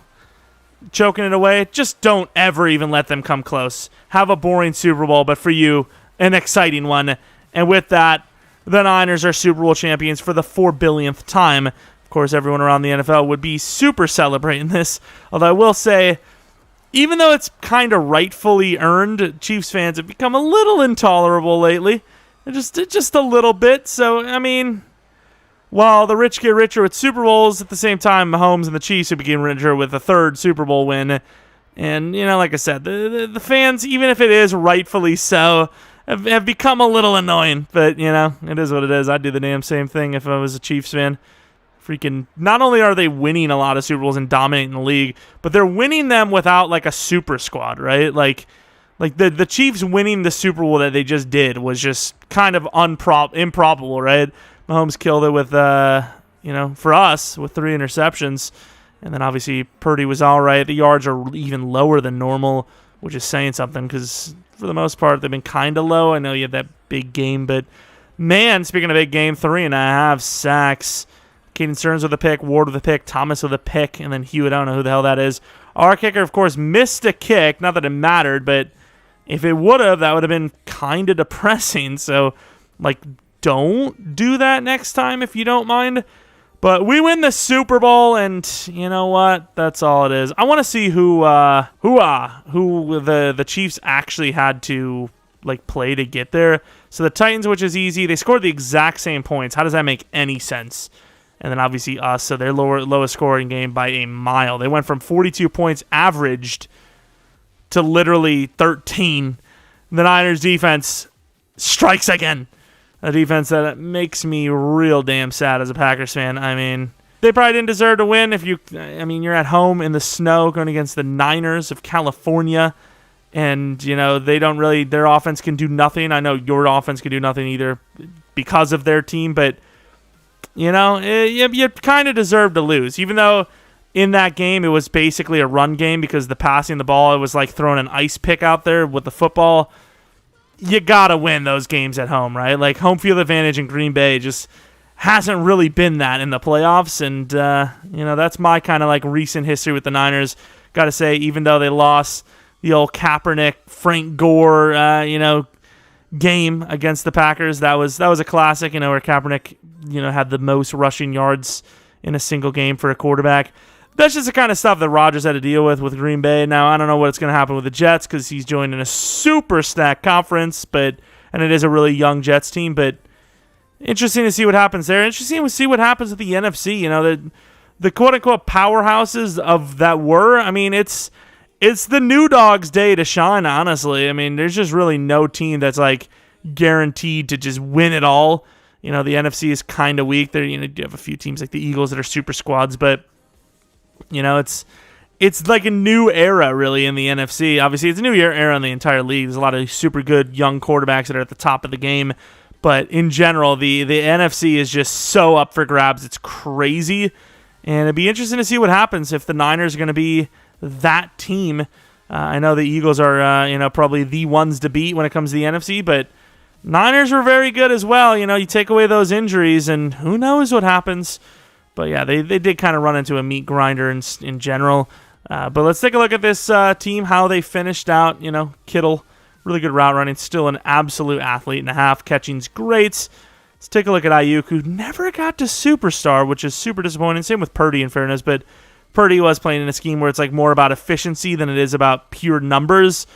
choking it away, just don't ever even let them come close. Have a boring Super Bowl, but for you, an exciting one. And with that, the Niners are Super Bowl champions for the 4 billionth time. Of course, everyone around the NFL would be super celebrating this. Although I will say, even though it's kind of rightfully earned, Chiefs fans have become a little intolerable lately. Just a little bit. So, while the rich get richer with Super Bowls, at the same time, Mahomes and the Chiefs have become richer with a 3rd Super Bowl win. And, like I said, the fans, even if it is rightfully so, have become a little annoying. But, it is what it is. I'd do the damn same thing if I was a Chiefs fan. Freaking, not only are they winning a lot of Super Bowls and dominating the league, but they're winning them without, a super squad, right? Like the Chiefs winning the Super Bowl that they just did was just kind of improbable, right? Mahomes killed it with, for us, with 3 interceptions. And then obviously Purdy was all right. The yards are even lower than normal, which is saying something because for the most part they've been kind of low. I know you had that big game, but man, speaking of big game, 3.5 sacks. Caden Stearns with a pick, Ward with a pick, Thomas with a pick, and then Hewitt. I don't know who the hell that is. Our kicker, of course, missed a kick. Not that it mattered, but if it would have, that would have been kind of depressing. So, don't do that next time if you don't mind. But we win the Super Bowl, and you know what? That's all it is. I want to see who the Chiefs actually had to play to get there. So the Titans, which is easy, they scored the exact same points. How does that make any sense? And then obviously us, so their lowest scoring game by a mile. They went from 42 points averaged to literally 13. The Niners defense strikes again. A defense that makes me real damn sad as a Packers fan. They probably didn't deserve to win. You're at home in the snow going against the Niners of California. And, their offense can do nothing. I know your offense can do nothing either because of their team. But, you kind of deserve to lose. Even though in that game it was basically a run game because the passing the ball, it was like throwing an ice pick out there with the football. You got to win those games at home, right? Home field advantage in Green Bay just hasn't really been that in the playoffs. And, that's my kind of like recent history with the Niners. Got to say, even though they lost the old Kaepernick, Frank Gore, game against the Packers, that was a classic, where Kaepernick, had the most rushing yards in a single game for a quarterback. That's just the kind of stuff that Rodgers had to deal with Green Bay. Now, I don't know what's going to happen with the Jets because he's joining a super stacked conference, and it is a really young Jets team, but interesting to see what happens there. Interesting to see what happens with the NFC. The quote-unquote powerhouses of that were, it's the new dog's day to shine, honestly. There's just really no team that's, like, guaranteed to just win it all. The NFC is kind of weak. There, you have a few teams like the Eagles that are super squads, but, it's like a new era, really, in the NFC. Obviously, it's a new era in the entire league. There's a lot of super good young quarterbacks that are at the top of the game. But in general, the NFC is just so up for grabs. It's crazy. And it'd be interesting to see what happens if the Niners are going to be that team. I know the Eagles are, probably the ones to beat when it comes to the NFC, but Niners are very good as well. You take away those injuries, and who knows what happens. But yeah, they did kind of run into a meat grinder in general. But let's take a look at this team, how they finished out. Kittle, really good route running, still an absolute athlete and a half. Catching's great. Let's take a look at Ayuk, who never got to superstar, which is super disappointing. Same with Purdy, in fairness, but Purdy was playing in a scheme where it's like more about efficiency than it is about pure numbers,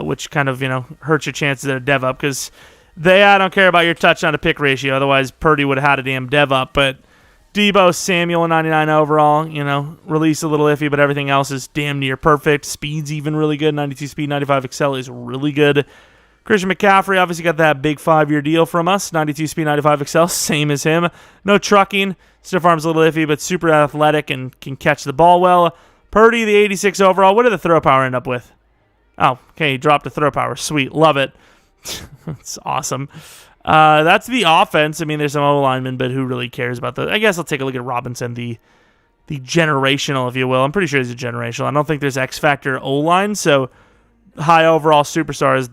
which kind of hurts your chances at a dev up because I don't care about your touchdown to pick ratio. Otherwise, Purdy would have had a damn dev up, but Debo Samuel, 99 overall, release a little iffy, but everything else is damn near perfect. Speed's even really good. 92 speed, 95 excel is really good. Christian McCaffrey obviously got that big 5-year deal from us. 92 speed, 95 excel, same as him. No trucking. Stiff arm's a little iffy, but super athletic and can catch the ball well. Purdy, the 86 overall. What did the throw power end up with? Oh, okay, he dropped the throw power. Sweet, love it. That's awesome. That's the offense. There's some O-linemen, but who really cares about the... I guess I'll take a look at Robinson, the generational, if you will. I'm pretty sure he's a generational. I don't think there's X-Factor O-line, so high overall superstar is,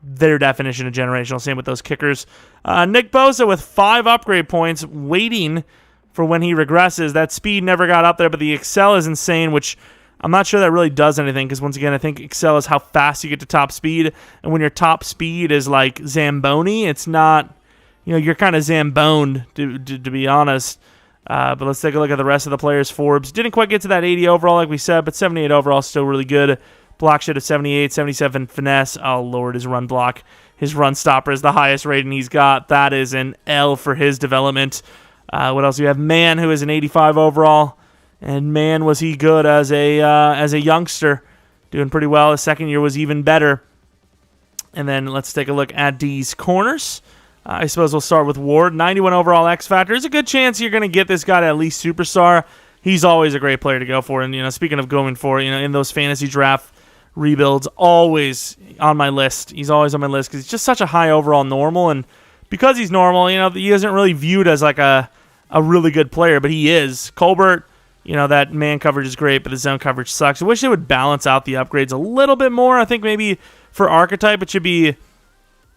their definition of generational. Same with those kickers. Nick Bosa with 5 upgrade points, waiting for when he regresses. That speed never got up there, but the excel is insane, which I'm not sure that really does anything because, once again, I think excel is how fast you get to top speed. And when your top speed is like Zamboni, it's not, you're kind of Zamboned, to be honest. But let's take a look at the rest of the players. Forbes didn't quite get to that 80 overall, like we said, but 78 overall still really good. Block shot of 78, 77 finesse. Oh, Lord, his run block. His run stopper is the highest rating he's got. That is an L for his development. What else do you have? Man, who is an 85 overall. And man, was he good as a youngster. Doing pretty well. His second year was even better. And then let's take a look at D's corners. I suppose we'll start with Ward. 91 overall X Factor. There's a good chance you're going to get this guy to at least superstar. He's always a great player to go for. And, speaking of going for, in those fantasy draft rebuilds, always on my list. He's always on my list because he's just such a high overall normal. And because he's normal, he isn't really viewed as like a really good player, but he is. Colbert, that man coverage is great, but the zone coverage sucks. I wish they would balance out the upgrades a little bit more. I think maybe for archetype, it should be,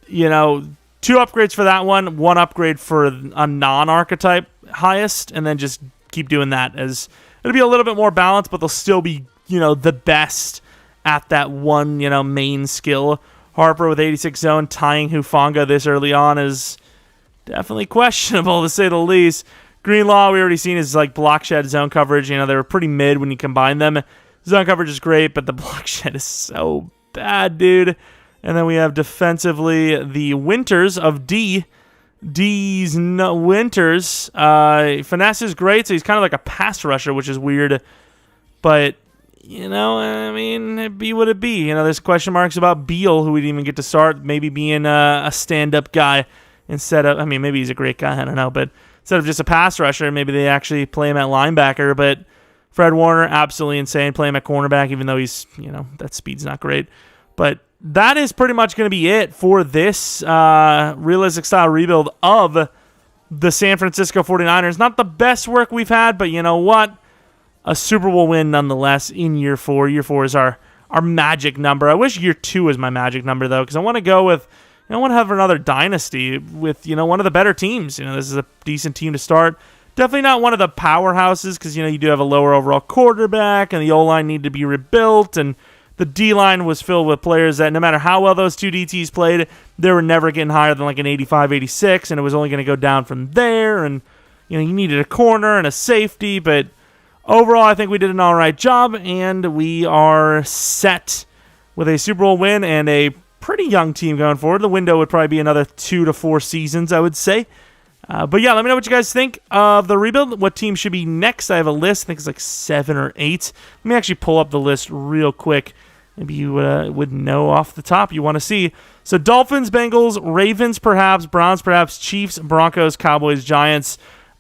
2 upgrades for that one upgrade for a non-archetype highest, and then just keep doing that. As it'll be a little bit more balanced, but they'll still be, the best at that one, main skill. Harper with 86 zone, tying Hufanga this early on is definitely questionable, to say the least. Greenlaw, we already seen his block shed zone coverage. They were pretty mid when you combine them. Zone coverage is great, but the block shed is so bad, dude. And then we have defensively the Winters of D. D's Winters. Finesse is great, so he's kind of like a pass rusher, which is weird. But, it'd be what it be. There's question marks about Beal, who we didn't even get to start, maybe being a stand-up guy instead of, maybe he's a great guy, I don't know, but instead of just a pass rusher, maybe they actually play him at linebacker. But Fred Warner, absolutely insane. Play him at cornerback, even though he's, that speed's not great. But that is pretty much going to be it for this realistic style rebuild of the San Francisco 49ers. Not the best work we've had, but you know what? A Super Bowl win nonetheless in year 4. Year 4 is our magic number. I wish year 2 was my magic number, though, because I want to go with, I want to have another dynasty with, one of the better teams. This is a decent team to start. Definitely not one of the powerhouses because, you do have a lower overall quarterback and the O-line need to be rebuilt, and the D-line was filled with players that no matter how well those two DTs played, they were never getting higher than like an 85, 86, and it was only going to go down from there, and, you needed a corner and a safety, but overall I think we did an all right job, and we are set with a Super Bowl win and a pretty young team going forward. The window would probably be another 2 to 4 seasons, I would say. But yeah, let me know what you guys think of the rebuild. What team should be next? I have a list. I think it's like 7 or 8. Let me actually pull up the list real quick. Maybe you would know off the top you want to see. So Dolphins, Bengals, Ravens perhaps, Browns perhaps, Chiefs, Broncos, Cowboys, Giants.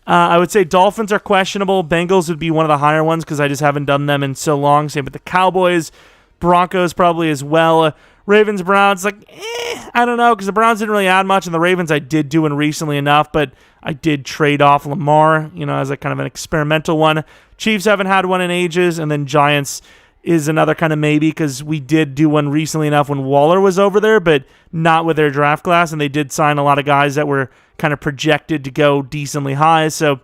I would say Dolphins are questionable. Bengals would be one of the higher ones because I just haven't done them in so long. Same with the Cowboys. Broncos probably as well. Ravens, Browns, I don't know, because the Browns didn't really add much, and the Ravens I did do in recently enough, but I did trade off Lamar, as a kind of an experimental one. Chiefs haven't had one in ages, and then Giants is another kind of maybe, because we did do one recently enough when Waller was over there, but not with their draft class, and they did sign a lot of guys that were kind of projected to go decently high, so,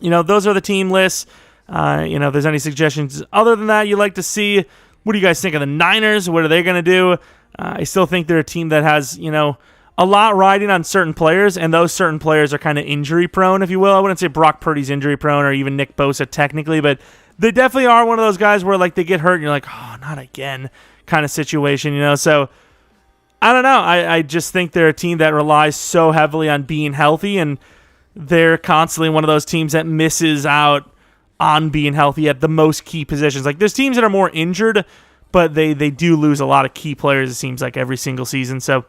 those are the team lists. If there's any suggestions other than that you'd like to see, what do you guys think of the Niners? What are they going to do? I still think they're a team that has, a lot riding on certain players, and those certain players are kind of injury prone, if you will. I wouldn't say Brock Purdy's injury prone or even Nick Bosa technically, but they definitely are one of those guys where they get hurt and you're like, oh, not again kind of situation, So I don't know. I just think they're a team that relies so heavily on being healthy, and they're constantly one of those teams that misses out on being healthy at the most key positions. There's teams that are more injured, but they do lose a lot of key players, it seems like, every single season. So,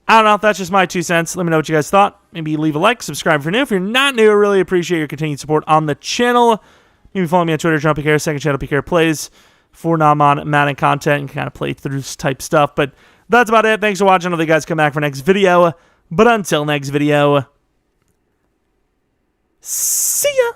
I don't know. That's just my 2 cents. Let me know what you guys thought. Maybe leave a like, subscribe if you're new. If you're not new, I really appreciate your continued support on the channel. Maybe follow me on Twitter, Jeromepkr, second channel, PKR Plays, for non-Madden content and kind of play through type stuff. But that's about it. Thanks for watching. I know you guys come back for next video. But until next video, see ya!